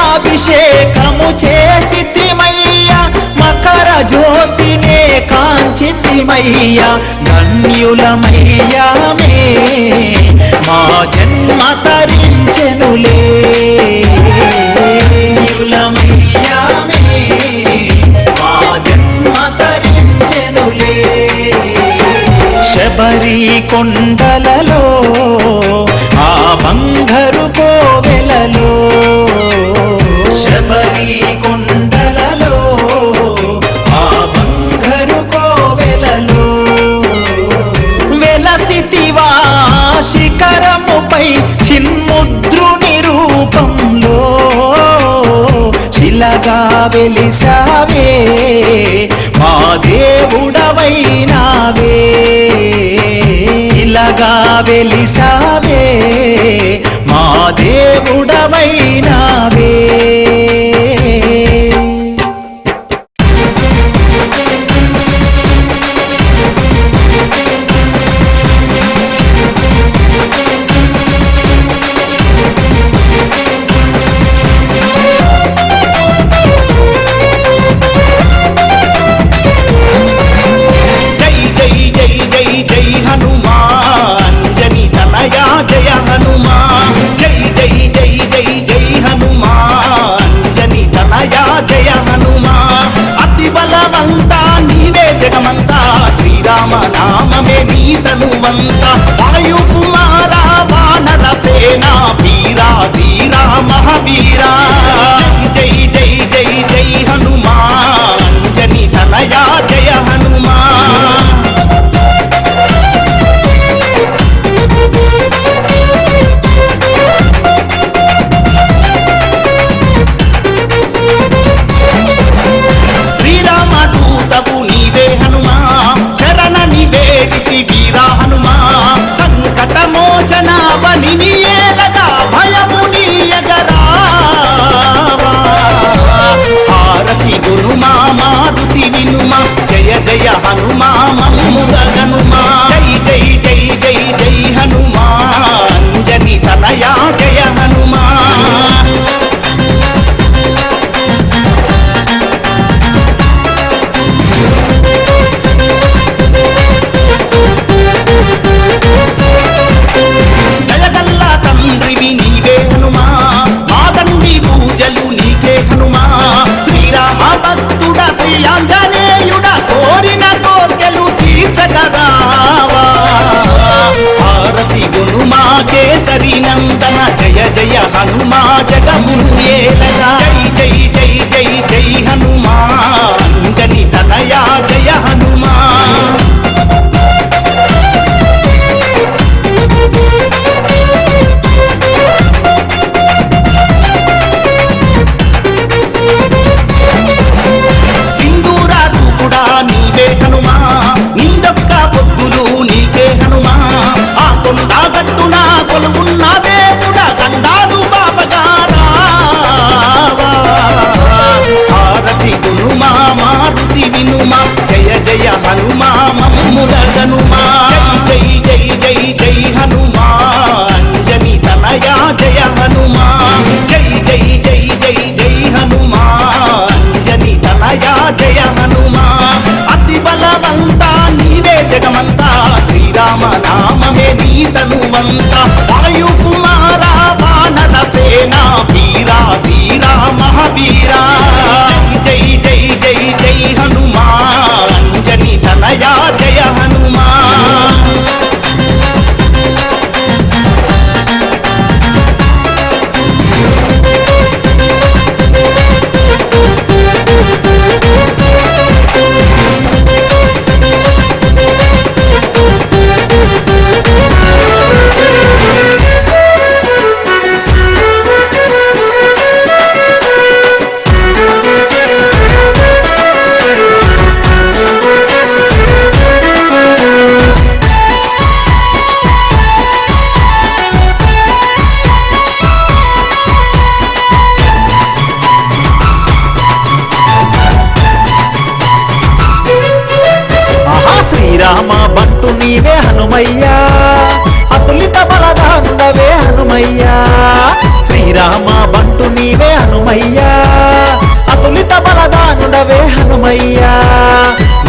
అభిషేకము చేసితిమయ్యా మకర జ్యోతినే కాంచితిమయ్యా ధన్యులమయ్యామే మా జన్మ తరించెనులే శబరి కొండలలో ఆ బంగారు కోవెలలో శబరి కొండలలో ఆ బంగారు కోవెలలో వెలసితివా శిఖరముపై చిన్ముద్రుని రూపంలో శిలగా వెలిసావే మా దేవుడవైనావే శిలగా వెలిసావే మా దేవుడవైనావే నామమే నీతనువంత వాయు కుమార వానర సేనా వీరా ధీరా మహావీరా జై జై జై జై హనుమాన్ అంజని తనయా జయ హనుమాన్ శ్రీరామదూతవు నీవే హనుమా శరణ నివేదితి వీరా హనుమా సంకట మోచన బలి నీయేలగా భయము నీయగరావా హారతి గునుమా మారుతి వినుమా జయ జయ హనుమా మమ్ముగ గనుమా జై జై జై జై జై హనుమా అంజని తనయా జయ హనుమా కేసరి నందన జయ జయ హనుమా జగమును ఏలగా జై జై జై జై జై హనుమా అంజని తనయా జయ హనుమా సింధూరా రూపుడా నీవే హనుమా నిందొక్క పొద్దులు నీకే హనుమా ఆ కొండా గట్టున కొలువున్న దేవుడా గండాలు బాబగారావా హారతి గునుమా మారుతి వినుమా జయ జయ హనుమా మమ్ముల గనుమా జై జై జై జై హనుమా అంజని తనయా జయ హనుమా జై రామనామమే నీ తనువంత వాయు కుమార వానర సేనా వీరా వీరా మహావీరా జై జై జై జై హనుమాన్ అంజని తనయా జయ హనుమాన్ శ్రీరామ బంటు నీవే హనుమయ్యా అతులిత బలదానుడవే హనుమయ్యా శ్రీరామ బంటు నీవే హనుమయ్యా అతులిత బలదానుడవే హనుమయ్యా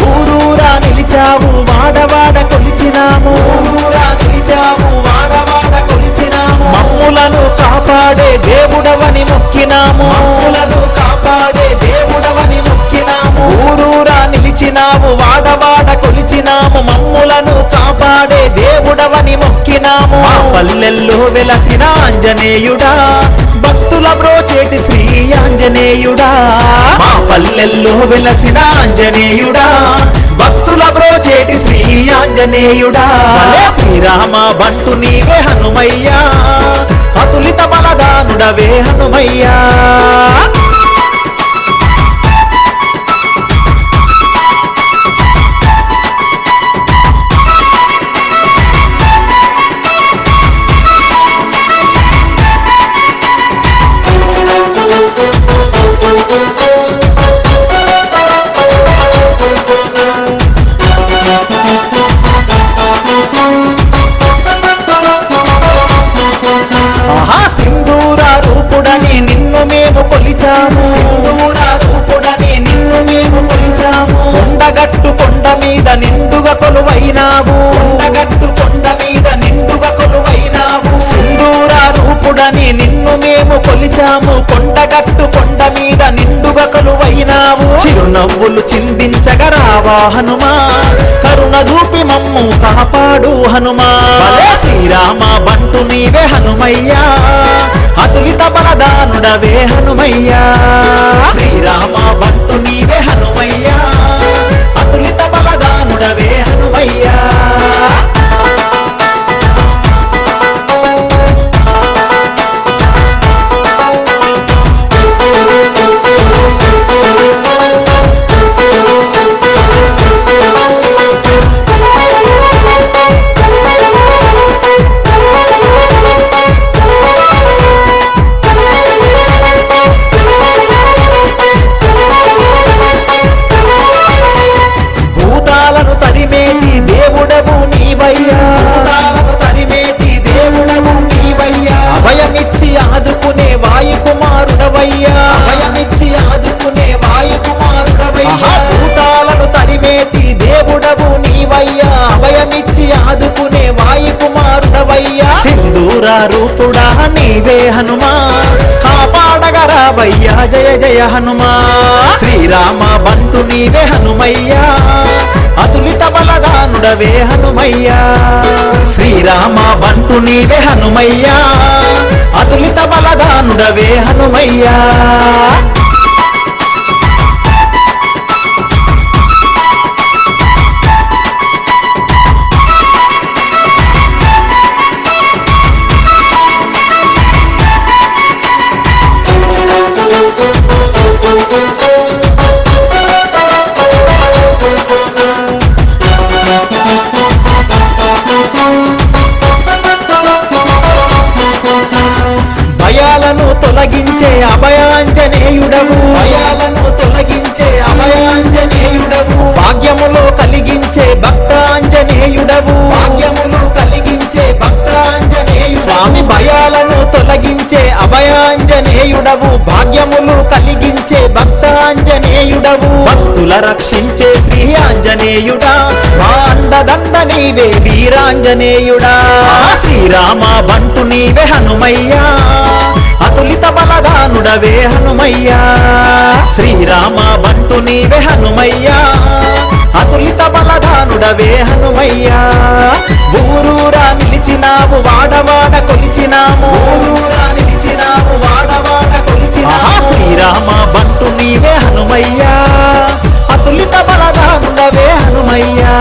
ఊరూరా నిలిచావు వాడవాడ కొలిచినాము ఊరూరా నిలిచావు వాడవాడ కొలిచినాము మమ్ములను కాపాడే దేవుడవని మొక్కినాము మమ్ములను కాపాడే దేవుడవని మొక్కినాము ఊరూరా నిలిచినావు వాడవాడ కొలిచినాము మమ్ములను కాపాడే దేవుడవని మొక్కినాము మా పల్లెల్లో వెలసిన ఆంజనేయుడా భక్తుల బ్రోచేటి శ్రీ ఆంజనేయుడా మా పల్లెల్లో వెలసిన ఆంజనేయుడా భక్తుల బ్రోచేటి శ్రీ ఆంజనేయుడా శ్రీరామ బంటు నీవే హనుమయ్యా అతులిత బలదానుడవే హనుమయ్యా సింధూర రూపుడని నిన్ను మేము కొలిచాము సింధూర రూపుడని నిన్ను మేము కొలిచాము కొండగట్టు కొండ మీద నిండుగా కొలువైనావు కొండగట్టు కొండ మీద నిండుగా కొలువైనావు సింధూర రూపుడని నిన్ను మేము కొలిచాము కొండగట్టు కొండ మీద నిండుగా కొలువైనావు చిరునవ్వులు చిందించగా రావా హనుమా కరుణ చూపి మమ్ము కాపాడు హనుమా శ్రీరామ బంటు నీవే హనుమయ్యా అతులిత బలదానుడవే హనుమయ్యా శ్రీరామ బంటు నీవే హనుమయ్యా అతులిత బలదానుడవే హనుమయ్యా భూతాలను తరిమేటి దేవుడవు నీవయ్యా భూతాలను తరిమేటి దేవుడవు నీవయ్యా అభయమిచ్చి ఆదుకునే వాయుకుమారుడవయ్యా అభయమిచ్చి ఆదుకునే వాయుకుమారుడవయ్యా భూతాలను తరిమేటి దేవుడవు నీవయ్యా అభయమిచ్చి ఆదుకునే వాయుకుమారుడవయ్యా సింధూర రూపుడా నీవే హనుమా కాపాడగా రావయ్యా జయ జయ హనుమా శ్రీరామ బంటు నీవే హనుమయ్యా అతులిత బలదానుడవే హనుమయ్యా శ్రీరామ బంటు నీవే హనుమయ్యా అతులిత బలదానుడవే హనుమయ్యా భయాలను తొలగించే అభయాంజనేయుడవు భయాలను తొలగించే అభయాంజనేయుడవు భాగ్యములో కలిగించే భక్తాంజనేయుడవు భాగ్యములు కలిగించే భక్తాంజనేయుడు స్వామి భయాలను తొలగించే అభయాంజనేయుడవు భాగ్యములు కలిగించే భక్తాంజనేయుడవు భక్తుల రక్షించే శ్రీ ఆంజనేయుడా మా అండదండ నీవే వీరాంజనేయుడా శ్రీరామ బంటు నీవే హనుమయ్యా అతులిత బలదానుడవే హనుమయ్యా శ్రీరామ బంటు నీవే హనుమయ్యా అతులిత బలదానుడవే హనుమయ్యా ఊరూరా నిలిచినావు వాడవాడ కొలిచినాము ఊరూరా నిలిచినావు వాడవాడ కొలిచినాము శ్రీరామ బంటు నీవే హనుమయ్యా అతులిత బలదానుడవే హనుమయ్యా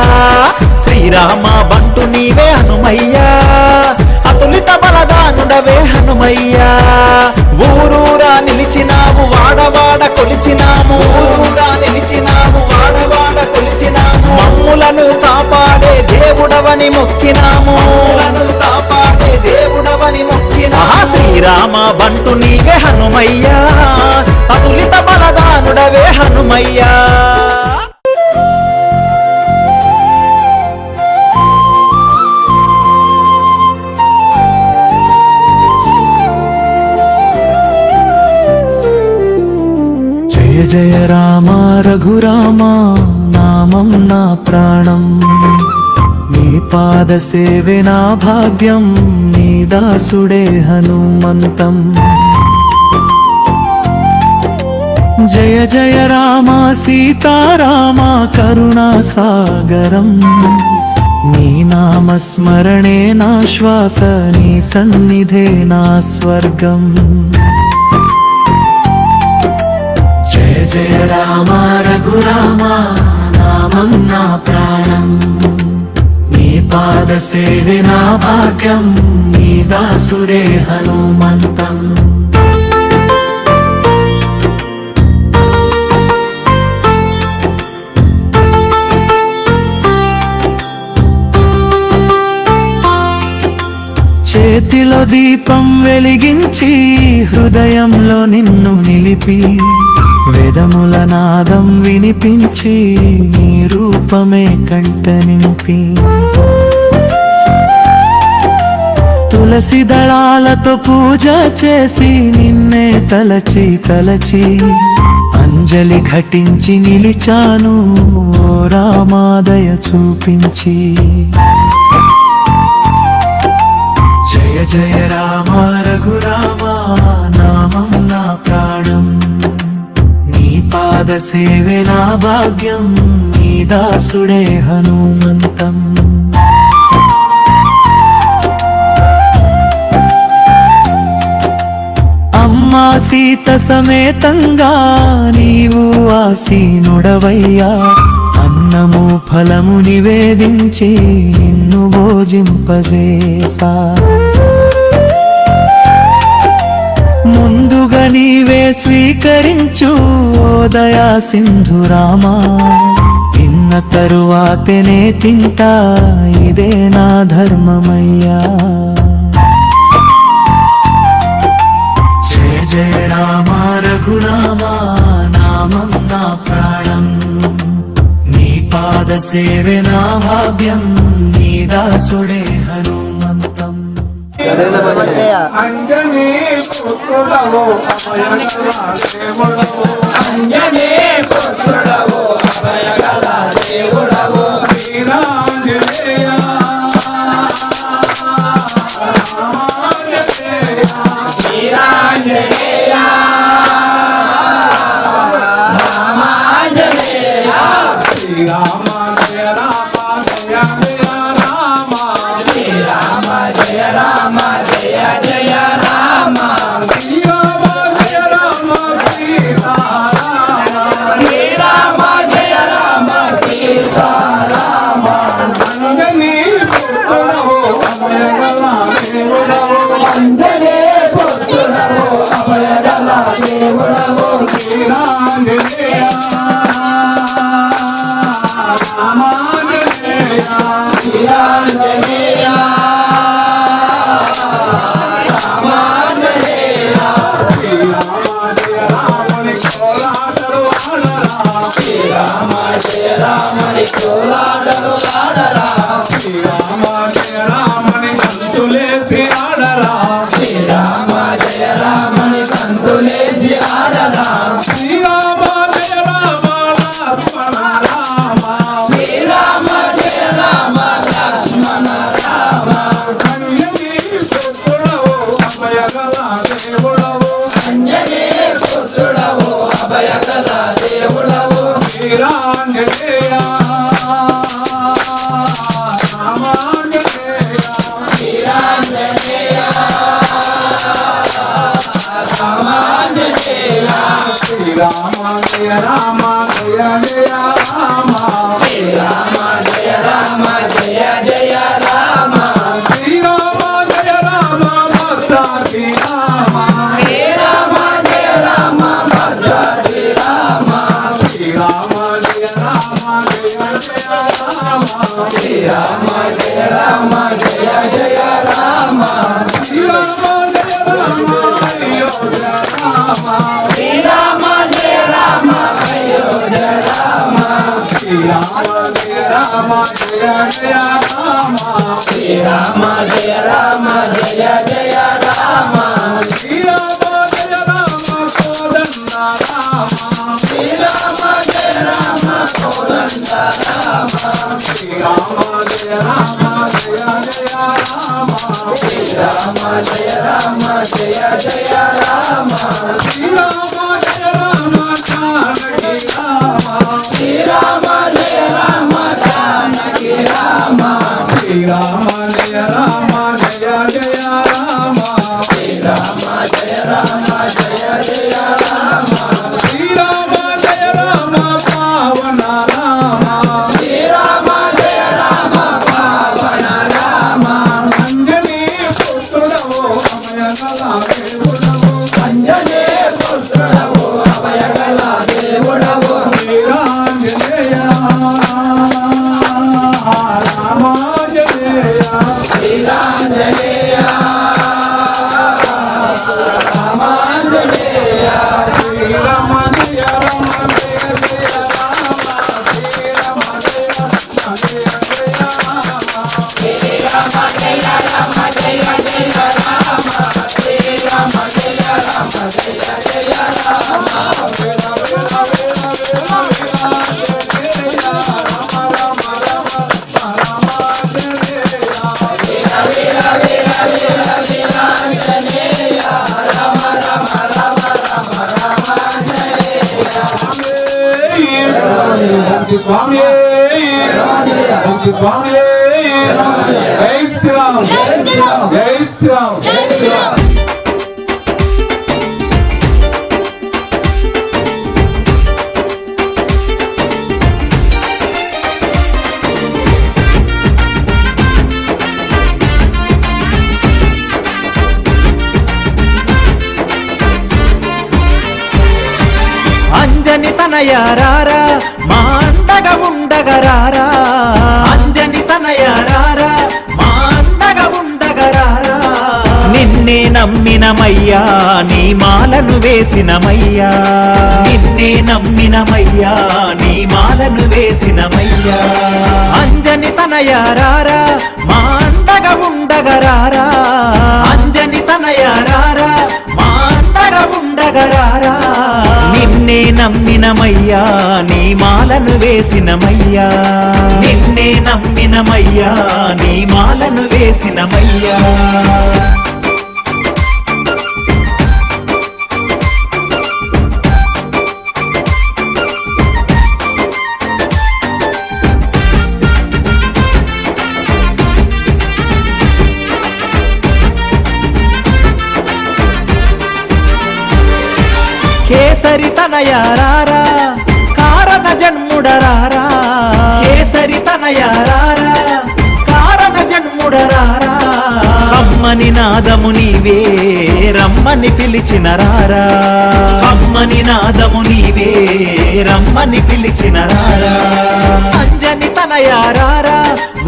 శ్రీరామ బంటు నీవే హనుమయ్యా అతులిత బలదానుడవే హనుమయ్యా ఊరూరా నిలిచినావు వాడవాడ కొలిచినాము ఊరూరా నిలిచినాము వాడవాడ కొలిచినాము మమ్ములను కాపాడే దేవుడవని మొక్కినాము మమ్ములను కాపాడే దేవుడవని మొక్కినాము శ్రీరామ బంటు నీవే హనుమయ్యా అతులిత బలదానుడవే హనుమయ్యా జయ జయ రామ రఘురామ నామం నా ప్రాణం నీ పాద సేవే నా భాగ్యం నీ దాసుడే హనుమంతం జయ జయ రామ సీతారామ కరుణా సాగరం నీ నామస్మరణే నా శ్వాస నీ సన్నిధే నా స్వర్గం జయ జయ రామ రఘురామ నామం నా ప్రాణం నీ పాద సేవే నా భాగ్యం నీ దాసుడే హనుమంతం చేతిలో దీపం వెలిగించి హృదయంలో నిన్ను నిలిపి వేదముల నాదం వినిపించి నీ రూపమే కంట నింపి తులసి దళాలతో పూజ చేసి నిన్నే తలచి తలచి అంజలి ఘటించి నిలిచాను ఓ రామాదయ చూపించి జయ జయ రామ రఘురామ నామం నా ప్రాణం నీ పాద సేవే నా భాగ్యం నీ దాసుడే హనుమంతం అమ్మా సీత సమేతంగా నీవు ఆసీనుడవయ్యా అన్నము ఫలము నివేదించి నిన్ను భోజింపజేసా ముందుగా నీవే స్వీకరించు ఓ దయా సింధు రామా తిన్న తరువాతనే తింటా ఇదే నా ధర్మమయ్యా జయ జయ రామ రఘురామ నామం నా ప్రాణం నీ పాద సేవే నా భాగ్యం నీ దాసుడే హనుమంతం అంజనీ పుత్రుడవు అంజనీ పుత్రుడవు అభయగల దేవుడవు వీరాంజనేయ వీరాంజనేయ రామాంజనేయ శ్రీరామ జయ రామ జయ జయ రామ శ్రీరామ జయ రామ జయ జయ రామ శ్రీరామ జయ రామ సీతారామ శ్రీరామ జయ రామ సీతారామ అంజనీ పుత్రుడవు అభయగల దేవుడవు అంజనీ పుత్రుడవు అభయగల దేవుడవు శ్రీరాంజనేయ రామాంజనేయ శ్రీరాంజనేయ రామాంజనేయ శ్రీరామ జయ రామని కోలాటలు ఆడరా శ్రీరామ జయ రామని కంతులేసి ఆడరా శ్రీరామ జయ రామని కంతులేసి ఆడరా శ్రీరామ జయ రామ లక్ష్మణ రామ శ్రీరామ జయ Rama Swami, Swami, Jai Shri Ram, Jai Shri Ram. Anjani తనయారారా మా అండగా ఉండగరారా అంజని తనయారారా మా అండగా ఉండగరారా నిన్నే నమ్మినమయ్యా నీ మాలను వేసినమయ్యా నిన్నే నమ్మినమయ్యా నీ మాలను వేసినమయ్యా అంజని తనయారారా మా అండగా ఉండగరారా అంజని తనయారారా మా అండగా ఉండగరారా నిన్నే నమ్మినమయ్యా నీ మాలను వేసినమయ్యా నిన్నే నమ్మినమయ్యా నీ మాలను వేసినమయ్యా కేసరి తనయారారా కారణ జన్ముడరారా కేసరి తనయారారా కారణ జన్ముడరారా కమ్మని నాదము నీవే రమ్మని పిలిచిన రారా కమ్మని నాదము నీవే రమ్మని పిలిచిన రారా అంజని తనయారారా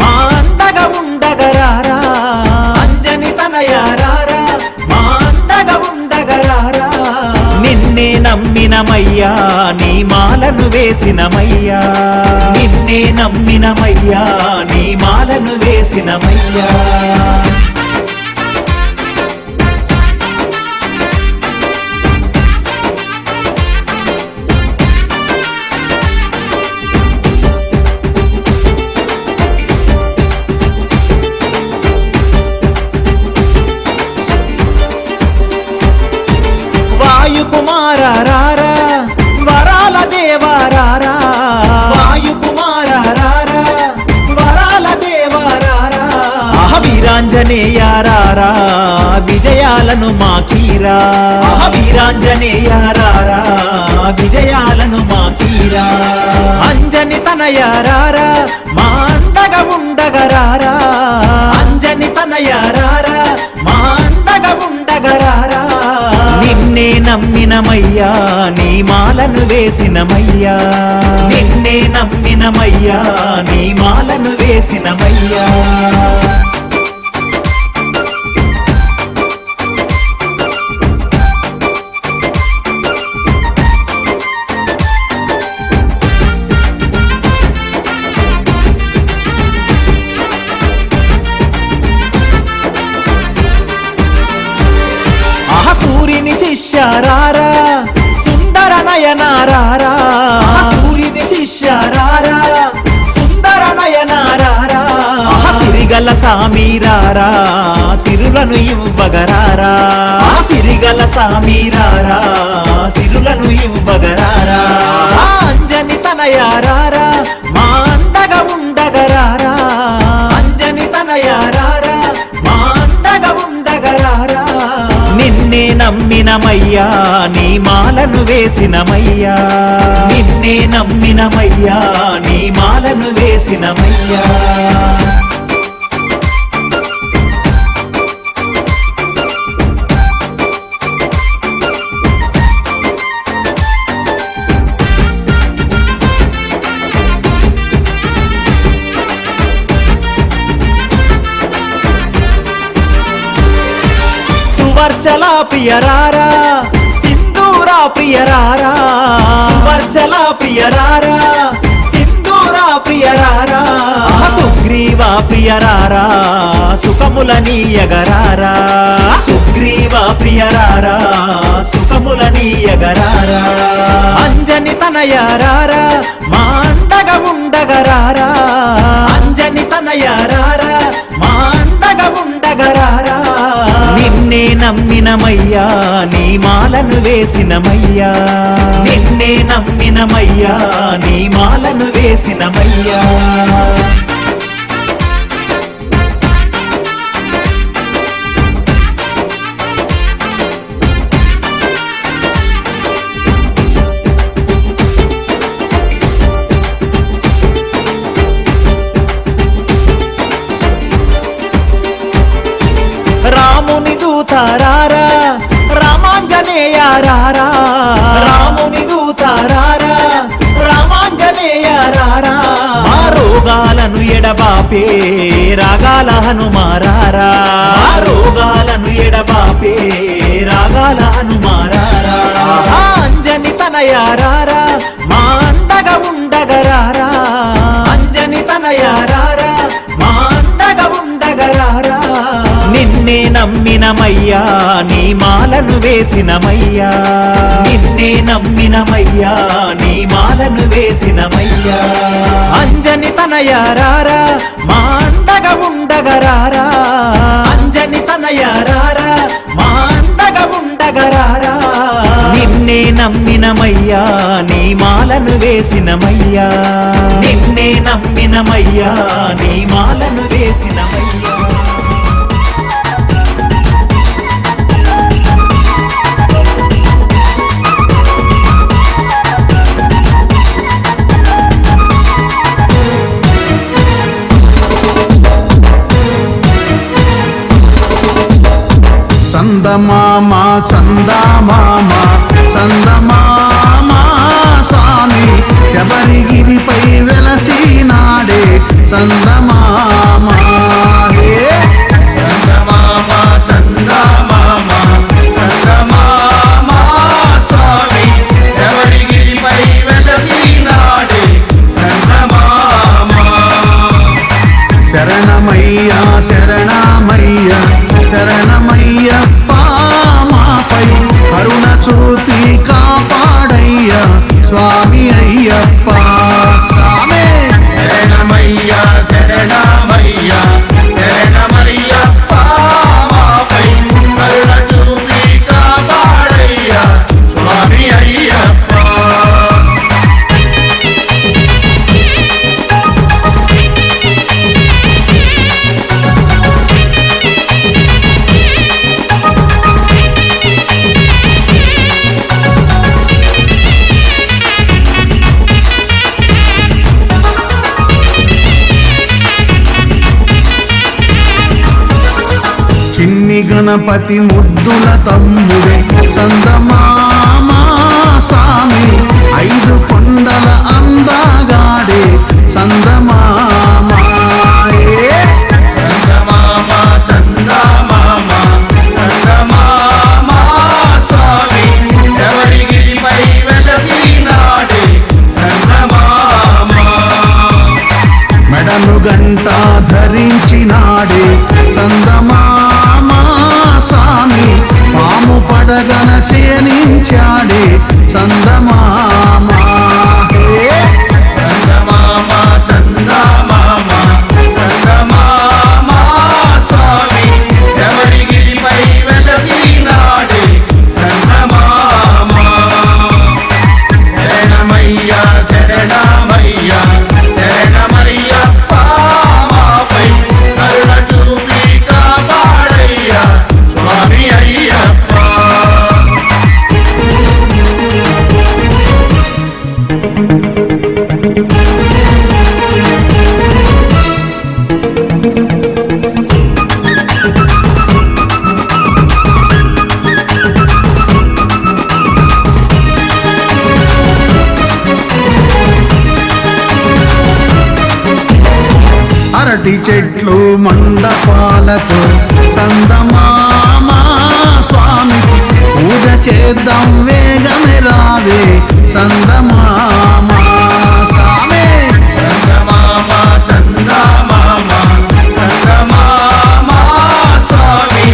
మా అండగా ఉండగరారా అంజని తనయారారా మా అండగా ఉండగరారా నిన్నే నమ్మినమయ్యా నీ మాలను వేసినమయ్యా నిన్నే నమ్మినమయ్యా నీ మాలను వేసినమయ్యా వాయుకుమారారా వరాల దేవారారా వాయుకుమారారా వరాల దేవారారా వీరాంజనేయారారా విజయాలను మాకీరా వీరాంజనేయారారా విజయాలను మాకీరా అంజని తనయారారా మా అండగా ఉండగరారా అంజని తనయారారా మా అండగా ఉండగరారా నిన్నే నిన్నే నమ్మినమయ్యా నీ మాలను వేసినమయ్యా నిన్నే నమ్మినమయ్యా నీ మాలను వేసినమయ్యా సూర్యుని శిష్యారారా సుందర నయనారారా సూర్యుని శిష్యారారా సుందర నయనారారా సిరిగల సామీరారా సిరులను ఇవ్వగరారా సిరిగల సామీరారా సిరులను ఇవ్వగరారా అంజని తనయారారా మా అండగా ఉండగరారా అంజని తనయారారా మా అండగా ఉండగరారా నిన్నే నమ్మినమయ్యా నీ మాలను వేసినమయ్యా నిన్నే నమ్మినమయ్యా నీ మాలను వేసినమయ్యా సువర్చల ప్రియరారా సింధూరా ప్రియరారా సువర్చల ప్రియరారా సింధూరా ప్రియరారా సుగ్రీవా ప్రియరారా సుఖములనీయగరారా సుగ్రీవా ప్రియరారా సుఖములనీయగరారా అంజని తనయారారా మా అండగా ఉండగరారా అంజని తనయారారా మా అండగా ఉండగరారా నిన్నే నమ్మినమయ్యా నీ మాలను వేసినమయ్యా నిన్నే నమ్మినమయ్యా నీ మాలను వేసినమయ్యా రాముని దూతారారా రామాంజనేయారారా రాముని దూతారారా రామాంజనేయారారా మా రోగాలను ఎడబాపే రాగాల హనుమారారా రోగాలను ఎడబాపే రాగాల హనుమారారా అంజని తనయారారా మా అండగా ఉండగరారా అంజని తనయారారా మా అండగా ఉండగరారా నిన్నే నమ్మినమయ్యా నీ మాలను వేసినమయ్యా నిన్నే నమ్మినమయ్యా నీ మాలను వేసినమయ్యా అంజని తనయారారా మా అండగా ఉండగరారా అంజని తనయారారా మా అండగా ఉండగరారా నిన్నే నమ్మినమయ్యా నీ మాలను వేసినమయ్యా నిన్నే నమ్మినమయ్యా నీ మాలను వేసినమయ్యా చందమామ చందమామ చందమామ స్వామి శబరిగిరిపై వెలసినాడే చందమామ చందమామ చందమామ చందమామ స్వామి శబరిగిరిపై వెలసినాడే చందమామ శరణమయ్యా శరణమయ్యా శరణమయ్యప్ప మాపై కరుణ చూపి కాపాడయ్యా స్వామి అయ్యప్ప స్వామి శరణమయ్యా శరణమయ్యా గణపతి ముద్దుల తమ్ముడే చందమామ స్వామి 5 కొండల అందగాడే చందమామ చందమామ చందమామ చందమామ స్వామి ఎవరిగిరిపై వెలసినాడే చందమామ మెడను గంట ధరించినాడే చందమామ స్వామి పాము పడగన శయనించాడే చందమామ చందమామ చందమామ చందమామ స్వామి ఎవరిగిరిపై వెలసినాడే చందమామ శరణమయ్య శరణమయ్య శరణమయ్యప్ప మాపై కరుణ చూపి కాపాడయ్యా స్వామి అయ్యప్ప అరటి చెట్లు మండపాలతో చందమామ స్వామికి పూజ చేద్దాం వేగమే రావే చందమామ స్వామి చందమామ చందమామ చందమామ స్వామి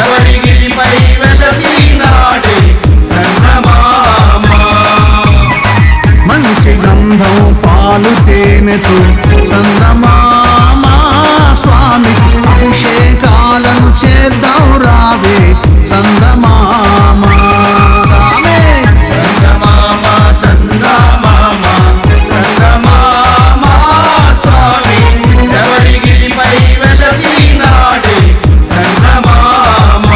ఎవరిగిరిపై వెలసినాడే చందమామ మంచి గంధం పాలు తేనెతో చందమామ స్వామికి అభిషేకాలను చేద్దాం రావే చందమామ స్వామి చందమామ చందమామ చందమామ స్వామి ఎవరిగిరిపై వెలసినాడే చందమామ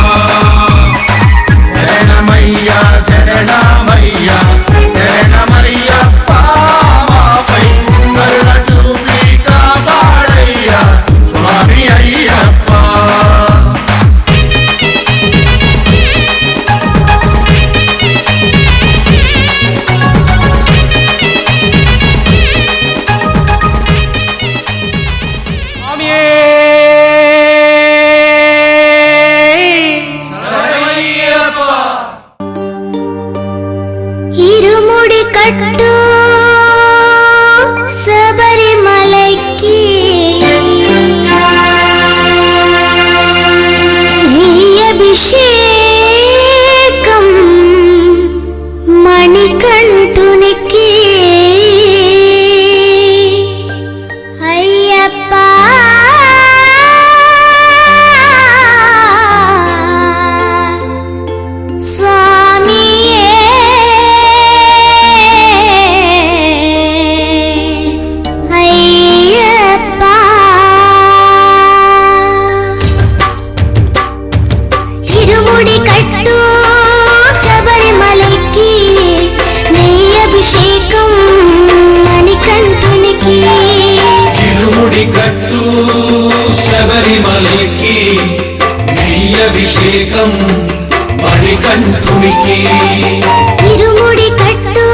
శరణమయ్య శరణమయ్య శరణమయ్యప్ప మాపై కరుణ చూపి కాపాడయ్యా స్వామి అయ్యప్ప ఇరుముడి కట్టు శబరిమలైకి అభిషేకం మణికంఠునికి అయ్యప్ప స్వామియే అయ్యప్ప ఇరుముడి కట్టు శబరిమలకి నెయ్యి అభిషేకం మణికంఠునికి తిరుముడి కట్టు శబరిమలకి నెయ్యభిషేకం మణికంఠునికి ఇరుముడి కట్టు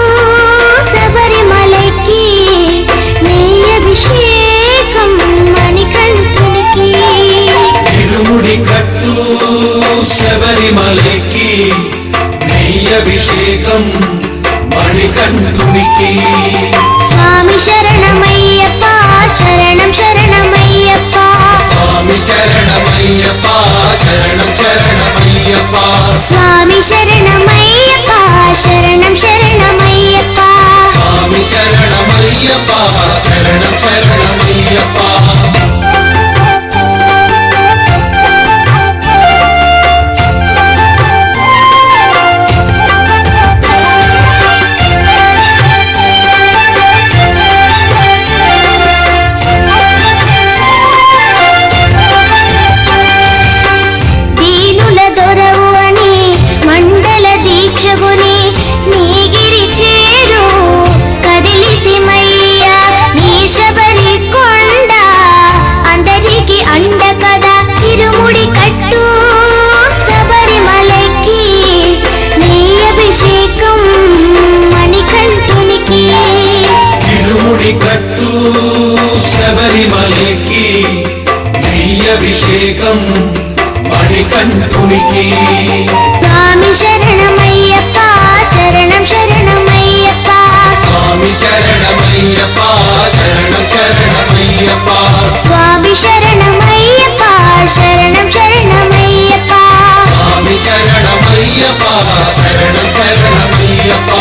శబరిమలకి నెయ్యి అభిషేకం మణికంఠునికి తిరుముడి కట్టు శబరిమలకి నెయ్యభిషేకం మణికంఠునికి స్వామి శరణమయ్యప్ప శరణం శరణమయ్యప్ప స్వామి శరణమయ్యప్ప శరణం శరణమయ్యప్ప స్వామి శరణమయ్యప్ప శరణం శరణమయ్యప్ప స్వామి శరణమయ్యప్ప శరణం శరణమయ్యప్ప దీనుల దొరవు అని మండల దీక్షగుని నీ శబరిమలకి నెయ్యభిషేకం మణికంఠునికి స్వామి శరణమయ్యప్ప శరణం శరణమయ్యప్ప స్వామి శరణమయ్యప్ప శరణం శరణమయ్యప్ప స్వామి శరణమయ్యప్ప శరణం శరణమయ్యప్ప స్వామి శరణమయ్యప్ప శరణం శరణమయ్యప్ప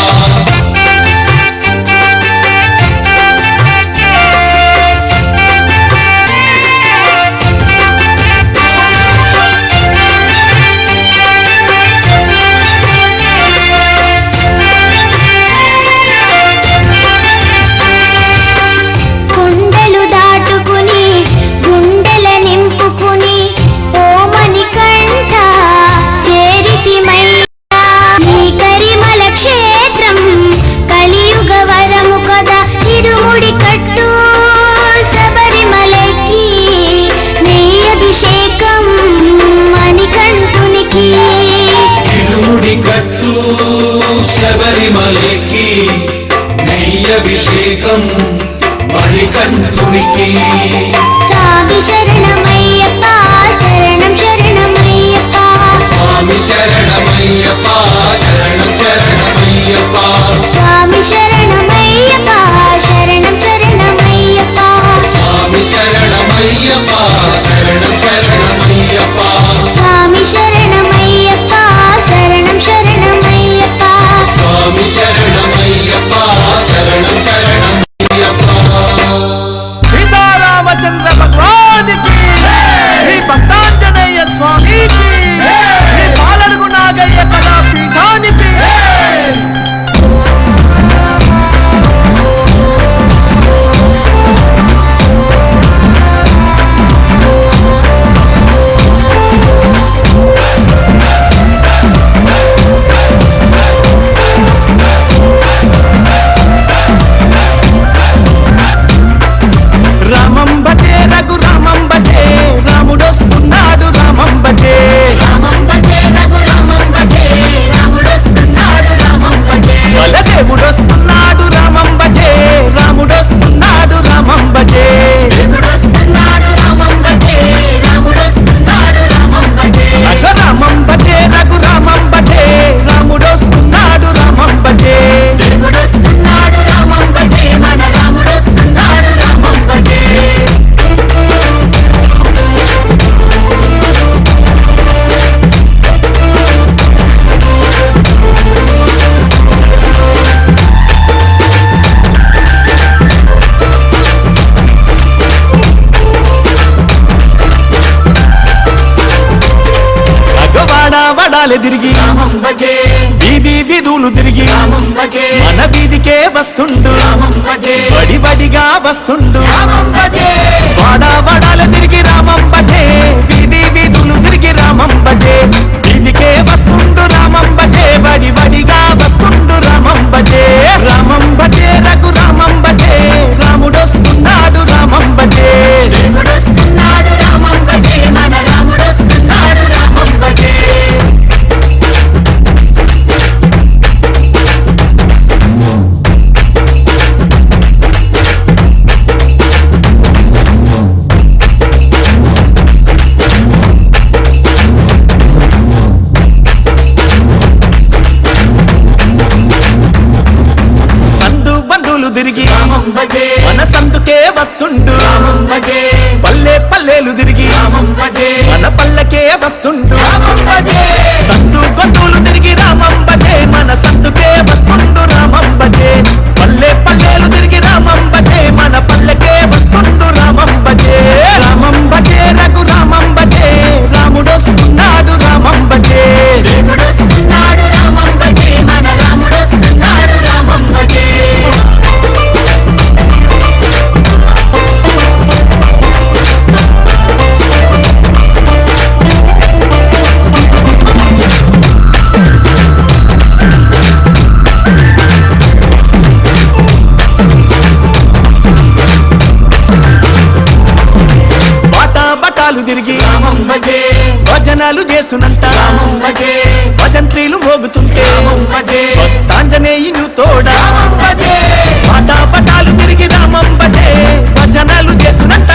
కొండలు దాటుకుని గుండెల నింపుకుని ఓమని కంట చేరితిమయ్యా నీ కరిమల క్షేత్రం కలియుగ వరము కదా ఇరుముడి కట్టు శబరిమలకి నెయ్యభిషేకం మణికంఠునికి ఇరుముడి కట్టు శబరిమలకి నెయ్యభిషేకం మణికంఠునికి స్వామి శరణమయ్యప్ప శరణం శరణమయ్యప్ప స్వామి శరణమయ్యప్ప శరణం శరణమయ్యప్ప స్వామి శరణమయ్యప్ప శరణం శరణమయ్యప్ప స్వామి శరణమయ్యప్ప శరణం శరణమయ్యప్ప స్వామి శరణమయ్యప్ప శరణం శరణమయ్యప్ప స్వామి శరణమయ్యప్ప శరణం శరణమయ్యప్ప సీతారామచంద్ర భగవానికి శ్రీ భక్తాంజనేయ స్వామికి శ్రీ పాలడుగు నాగయ్య కళాపీఠానికి రామం భజే రఘురామం భజే రాముడొస్తున్నాడు రామం భజే బలదేవుడొస్తున్నాడు రామం భజే రాముడొస్తున్నాడు రామం భజే రామం భజే రఘురామం భజే రాముడొస్తున్నాడు రామం భజే వడాలే తిరిగి వీధి వీధులు తిరిగి మన వీధికే వస్తుండు బడి బడిగా వస్తుండు వడాలే తిరిగి రామం భజే వీధి వీధులు తిరిగి రామం భజే వీధికే వస్తుండు రామం భజే బడి బడిగా వస్తుండు రామం భజే రఘురామం భజే రాముడొస్తున్నాడు రామం భజే సందు బంధువులు తిరిగి మన సందుకే వస్తుండు పల్లె పల్లెలు తిరిగి మన పల్లెకే వస్తుండు సందు గొంతులు తిరిగి రామం భజే మన సందుకే వస్తుండు రామం భజే పల్లె పల్లెలు తిరిగి రామం భజే మన పల్లెకే వస్తుండు రామం భజే రఘురామం భజే రాముడొస్తున్నాడు రామం భజే బటాలు తిరిగి భజనాలు చేసునంట భజంత్రీలు మోగుతుంటే భక్తాంజనేయులు తోడా పటాలు తిరిగి రామం భజే భజనాలు చేసునంట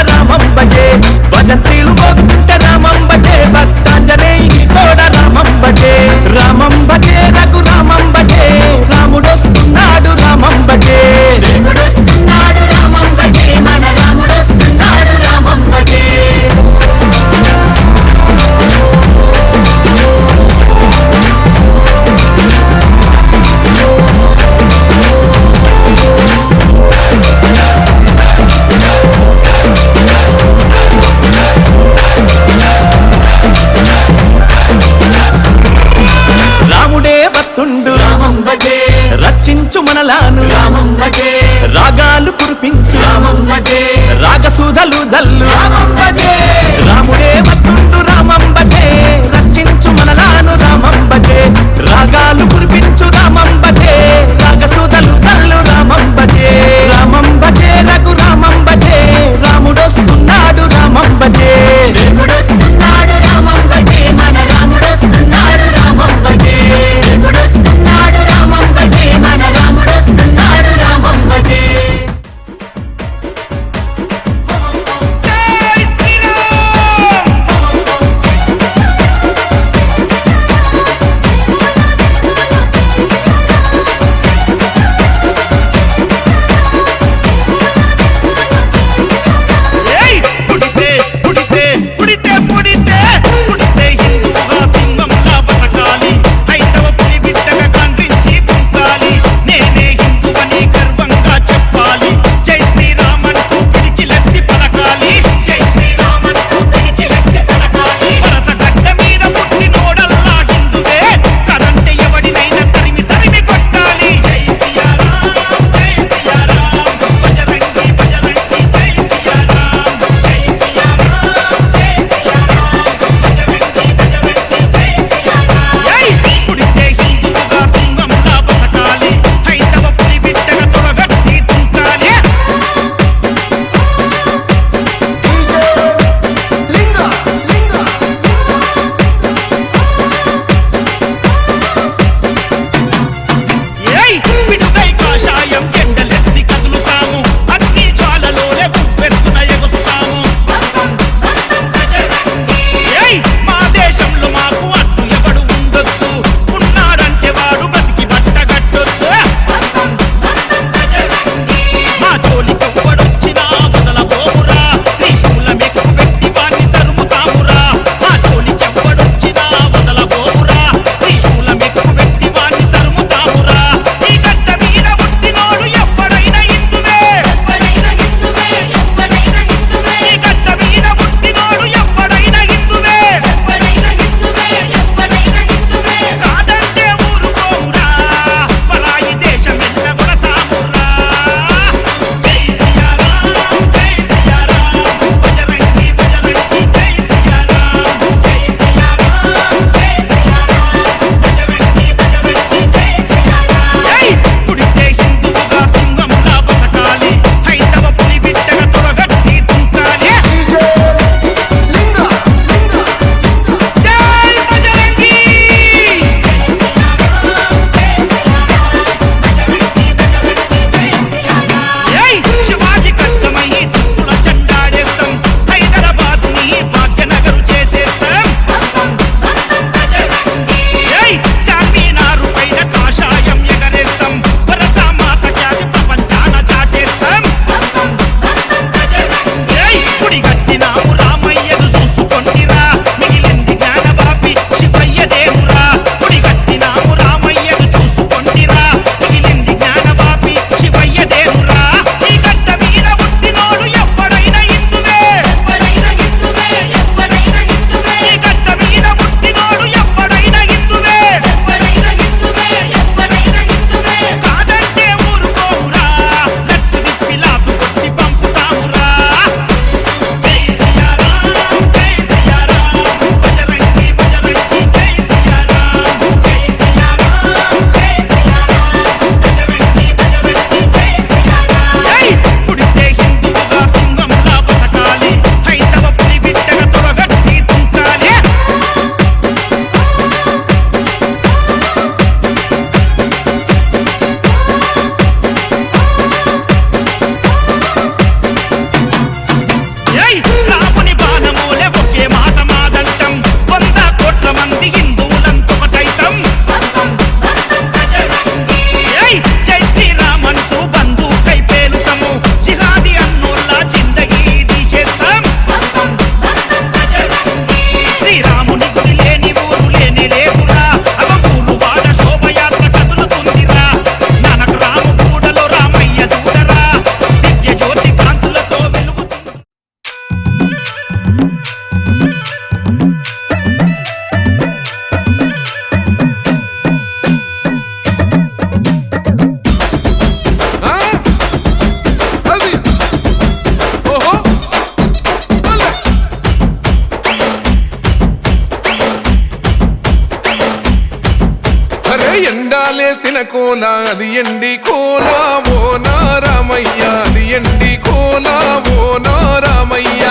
ఉయ్యాలేసిన కోల అది ఎండి కోల ఓ నారామయ్య అది ఎండి కోల ఓ నారామయ్య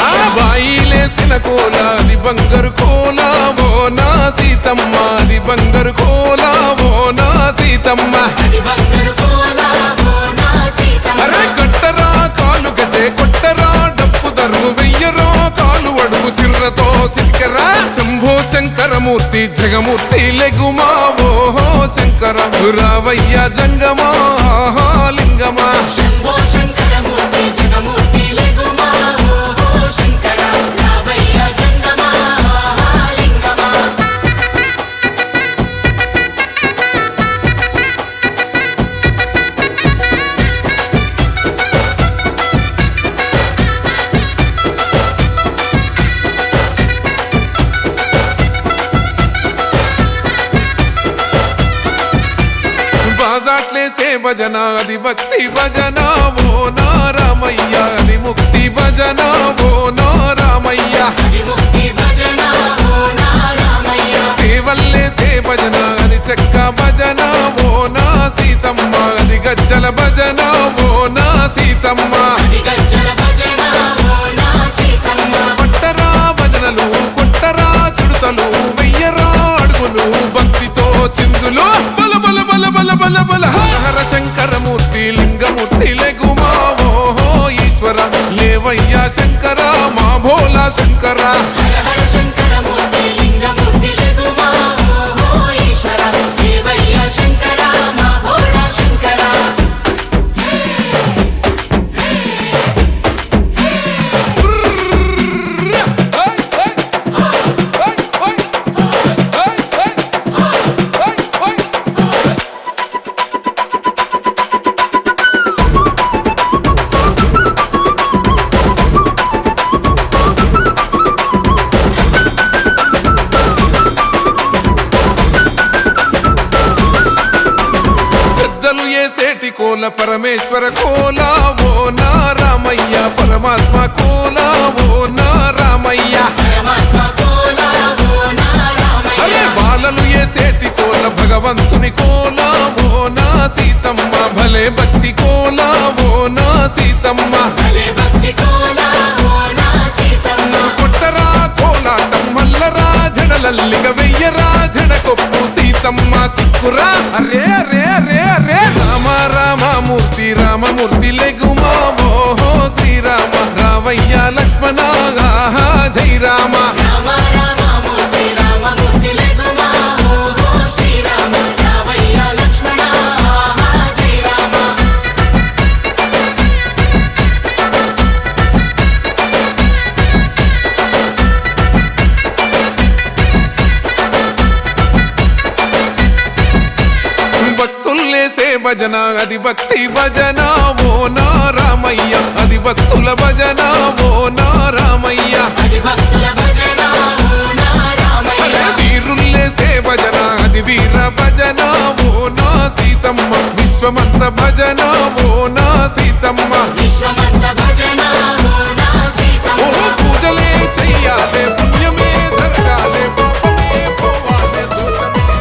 ఆ బాయిలేసిన కోల అది బంగారు కోల ఓ నా సీతమ్మ అది బంగారు కోల ఓ నా సీతమ్మ అరే కట్టరా కాలు గజే కొట్టరా డప్పు దరువు వెయ్యరా కాలు అడుగు సిర్రతో సిద్కరా శంభో శంకరమూర్తి జగమూర్తి లెగుమా ఓహో శంకర రావయ్య జంగమా లింగమా బాజాట్లేసే భజన అది భక్తి భజన ఓ నారామయ్య అది ముక్తి భజన ఓ నారామయ్య సేవల్లేసే భజన అది చెక్క భజన ఓ నా సీతమ్మ అది గజ్జల భజన ఓ నా సీతమ్మ పట్టరా భజనలు కొట్టరా చుడతలు వెయ్యరా అడుగులు భక్తితో చిందులు బల బల బల బల బల బల హర హర శంకరమూర్తి లింగమూర్తి లెగుమా ఓహో ఈశ్వర లేవయ్యా శంకర మా భోలా శంకర కోల పరమేశ్వర కోల ఓ నారామయ్య పరమాత్మ కోల ఓ నారామయ్య అరే బాలలు ఏసేటి కోల భగవంతుని కోల ఓ నా సీతమ్మ భలే భక్తి కోల ఓ నా సీతమ్మ కొట్టరా కోలాటం మల్లరా జడలల్లిగ వెయ్యరా జడకొప్పు సీతమ్మ సిక్కురా అరే అరే అరే అరే రామ రామమూర్తి రామమూర్తి లెగుమా ఓహో శ్రీరామ రావయ్య లక్ష్మణ జై రామ భజన అది భక్తి భజన ఓ నారామయ్య అది భక్తుల భజన ఓ నారామయ్య వీరుల్లేసే భజన అది వీర భజన ఓ నా సీతమ్మ విశ్వమంత భజన ఓ నా సీతమ్మ ఓ పూజలే చెయ్యాలే పుణ్యమే జరగాలే పాపమే పోవాలే దోషమే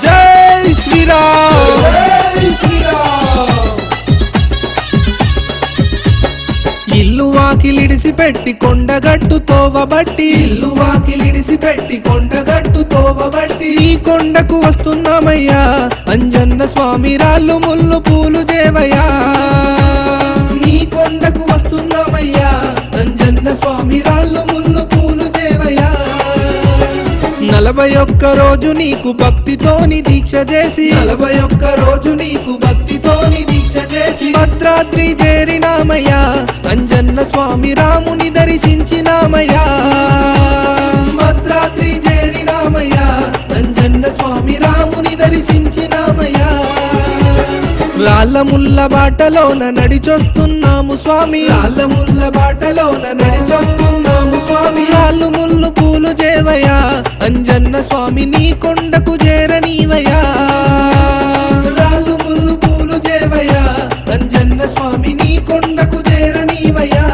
జై శ్రీరామ్ ఇల్లు వాకిలిడిసి పెట్టి కొండగట్టు తోవబట్టి ఇల్లు వాకిలిడిసి పెట్టి కొండగట్టు తోవబట్టి ఈ కొండకు వస్తున్నామయ్యా అంజన్న స్వామి రాళ్ళు ముళ్ళు పూలు చేవయ్యా నీ కొండకు వస్తున్నామయ్యా అంజన్న స్వామి రాళ్ళు ముళ్ళు పూలు చేవయ్యా 41 రోజు నీకు భక్తితోని దీక్ష చేసి 41 రోజు నీకు భక్తితోని దీక్ష చేసి భద్రాద్రి చేరినామయ్యా అంజన్న స్వామి రాముని దర్శించినామయ్యా భద్రాద్రి చేరినామయ్యా అంజన్న స్వామి రాముని దర్శించినామయ్యా రాళ్ళ ముల్ల బాటలోన నడిచొస్తున్నాము స్వామి రాళ్ళ ముల్ల బాటలోన నడిచొస్తున్నాము స్వామి రాళ్ళు ముళ్ళు పూలు చేవయ్యా అంజన్న స్వామి నీ కొండకు చేరనీవయ్యా రాళ్ళు ముళ్ళు పూలు చేవయ్యా అంజన్న స్వామి నీ కొండకు చేరనీవయ్యా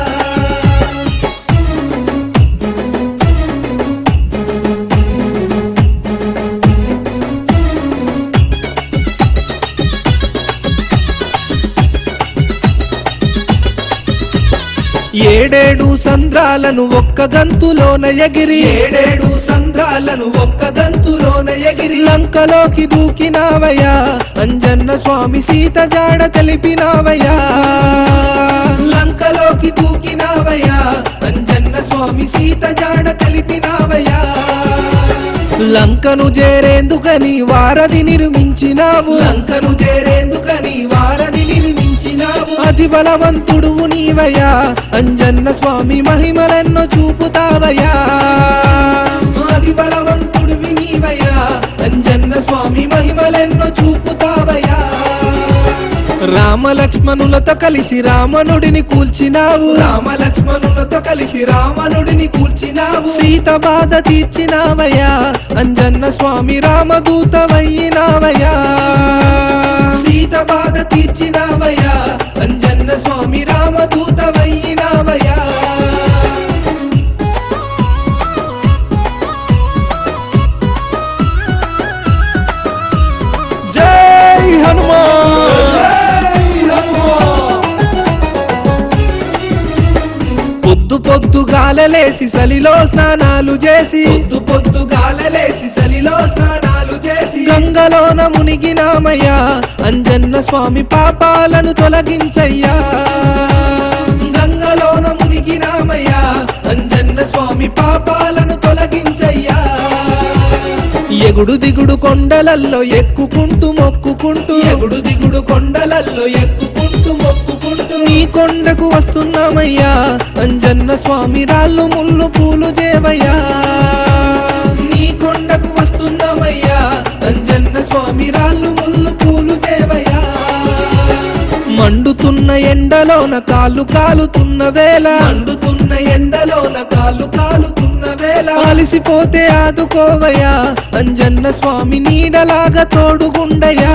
ఏడేడు సంద్రాలను ఒక్క గంతులోన ఎగిరి ఏడేడు సంద్రాలను ఒక్క గంతులోన ఎగిరి లంకలోకి దూకినావయ్యా అంజన్న స్వామి సీత జాడ తెలిపినావయ్యా లంకలోకి దూకినావయ్యా అంజన్న స్వామి సీత జాడ తెలిపినావయ్యా లంకను చేరేందుకని వారధి నిర్మించినావు లంకను చేరేందుకని వారధి నిర్మించినావు అతి బలవంతుడువు నీవయ్యా అంజన్న స్వామి మహిమలెన్నో చూపుతావయ్యా అతి బలవంతుడివి నీవయ్యా అంజన్న స్వామి మహిమలెన్నో చూపుతావయ్యా రామ లక్ష్మణులతో కలిసి రావణుడిని కూల్చినావు రామ లక్ష్మణులతో కలిసి రావణుడిని కూల్చినావు సీత బాధ తీర్చినావయ్యా అంజన్న స్వామి రామదూతవయ్యినావయ్యా సీత బాధ తీర్చినావయ్యా అంజన్న స్వామి రామదూతవయ్యినావయ్యా జై హనుమాన్ పొద్దుగాలలేసి సలిలో స్నానాలు చేసి పొద్దుగాలలేసి సలిలో స్నానాలు చేసి గంగలోన మునిగినామయ్యా అంజన్న స్వామి పాపాలను తొలగించయ్యా గంగలోన మునిగినామయ్యా అంజన్న స్వామి పాపాలను తొలగించయ్యా ఎగుడు దిగుడు కొండలల్లో ఎక్కుకుంటూ మొక్కుకుంటూ ఎగుడు దిగుడు కొండలల్లో ఎక్కుకుంటూ మొక్కుకుంటూ నీ కొండకు వస్తున్నామయ్యా అంజన్న స్వామి రాళ్ళు ముళ్ళు పూలు చేవయ్యా నీ కొండకు వస్తున్నామయ్యా అంజన్న స్వామి రాళ్ళు ముళ్ళు పూలు చేవయ్యా మండుతున్న ఎండలోన కాళ్ళు కాలుతున్న వేళ మండుతున్న ఎండలోన కాళ్ళు కాలుతున్న వేళ అలసిపోతే ఆదుకోవయ్యా అంజన్న స్వామి నీడలాగా తోడుగుండయ్యా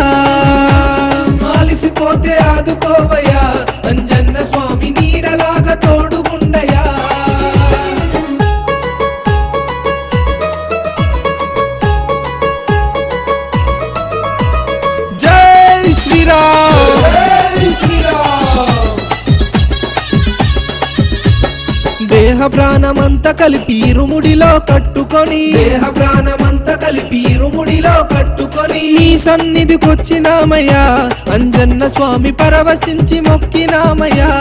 అలసిపోతే ఆదుకోవయ్యా అంజన్న స్వామి నీడలాగా తోడుగుండయ్యా జై శ్రీరామ్ దేహ ప్రాణమంతా కలిపి ఇరుముడిలో కట్టుకొని దేహ ప్రాణమంతా కలిపి ఇరుముడిలో కట్టుకొని నీ సన్నిధికొచ్చినామయ్యా అంజన్న స్వామి పరవశించి మొక్కినామయ్యా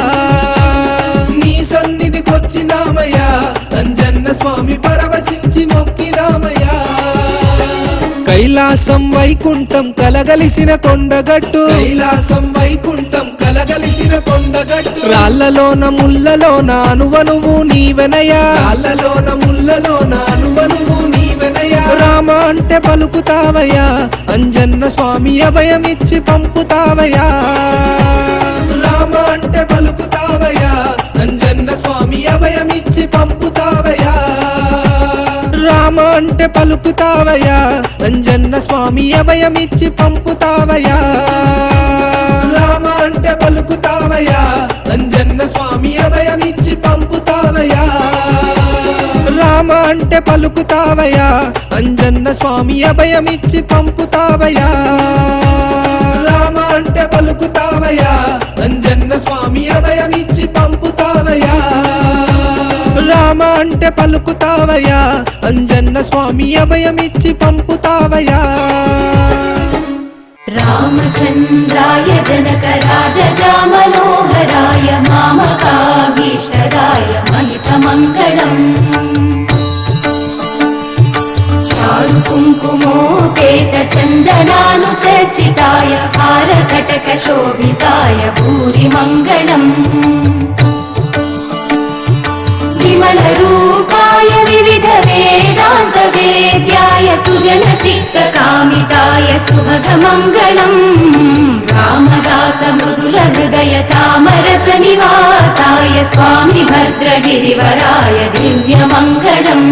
నీ సన్నిధికొచ్చినామయ్యా అంజన్న స్వామి పరవశించి మొక్కినామయ్యా కైలాసం వైకుంఠం కలగలిసిన కొండగట్టు కైలాసం వైకుంఠం కలగలిసిన కొండగట్టు రాళ్ళలోన ముళ్ళలోన అనువనువు నీవెనయా రాళ్ళలోన ముళ్ళలోన అనువనువు నీవెనయా రామ అంటే పలుకుతావయ్యా అంజన్న స్వామి అభయమిచ్చి పంపుతావయ్యా రామ అంటే పలుకుతావయ్యా అంజన్న స్వామి అభయమిచ్చి పంపుతావయ్యా రామ అంటే పలుకుతావయ్యా అంజన్న స్వామి అభయమిచ్చి పంపుతావయ్యా రామ అంటే పలుకుతావయ్యా అంజన్న స్వామి అభయమిచ్చి పంపుతావయ్యా రామ అంటే పలుకుతావయ్యా అంజన్న స్వామి అభయమిచ్చి పంపుతావయ్యా రామ అంటే పలుకుతావయ్యా అంజన్న స్వామి అభయమిచ్చి పంపుతావయ్యా రామ అంటే పలుకుతావయ్యా అంజన్న స్వామి అభయమిచ్చి పంపుతావయ్యా రామచంద్రాయ జనక రాజజా మనోహరాయ మామకాభీష్టదాయ మహితమంగళం చారు కుంకుమోపేత చందనాను చర్చితాయ హారకటక శోభితాయ భూరి మంగళం విమల రూపాయ వివిధ వేదాంత వేద్యాయ సుజన చిత్త కామితాయ సుభగ మంగళం రామదాస మృదుల హృదయ తామరస నివాసాయ స్వామి భద్రగిరివరాయ దివ్య మంగళం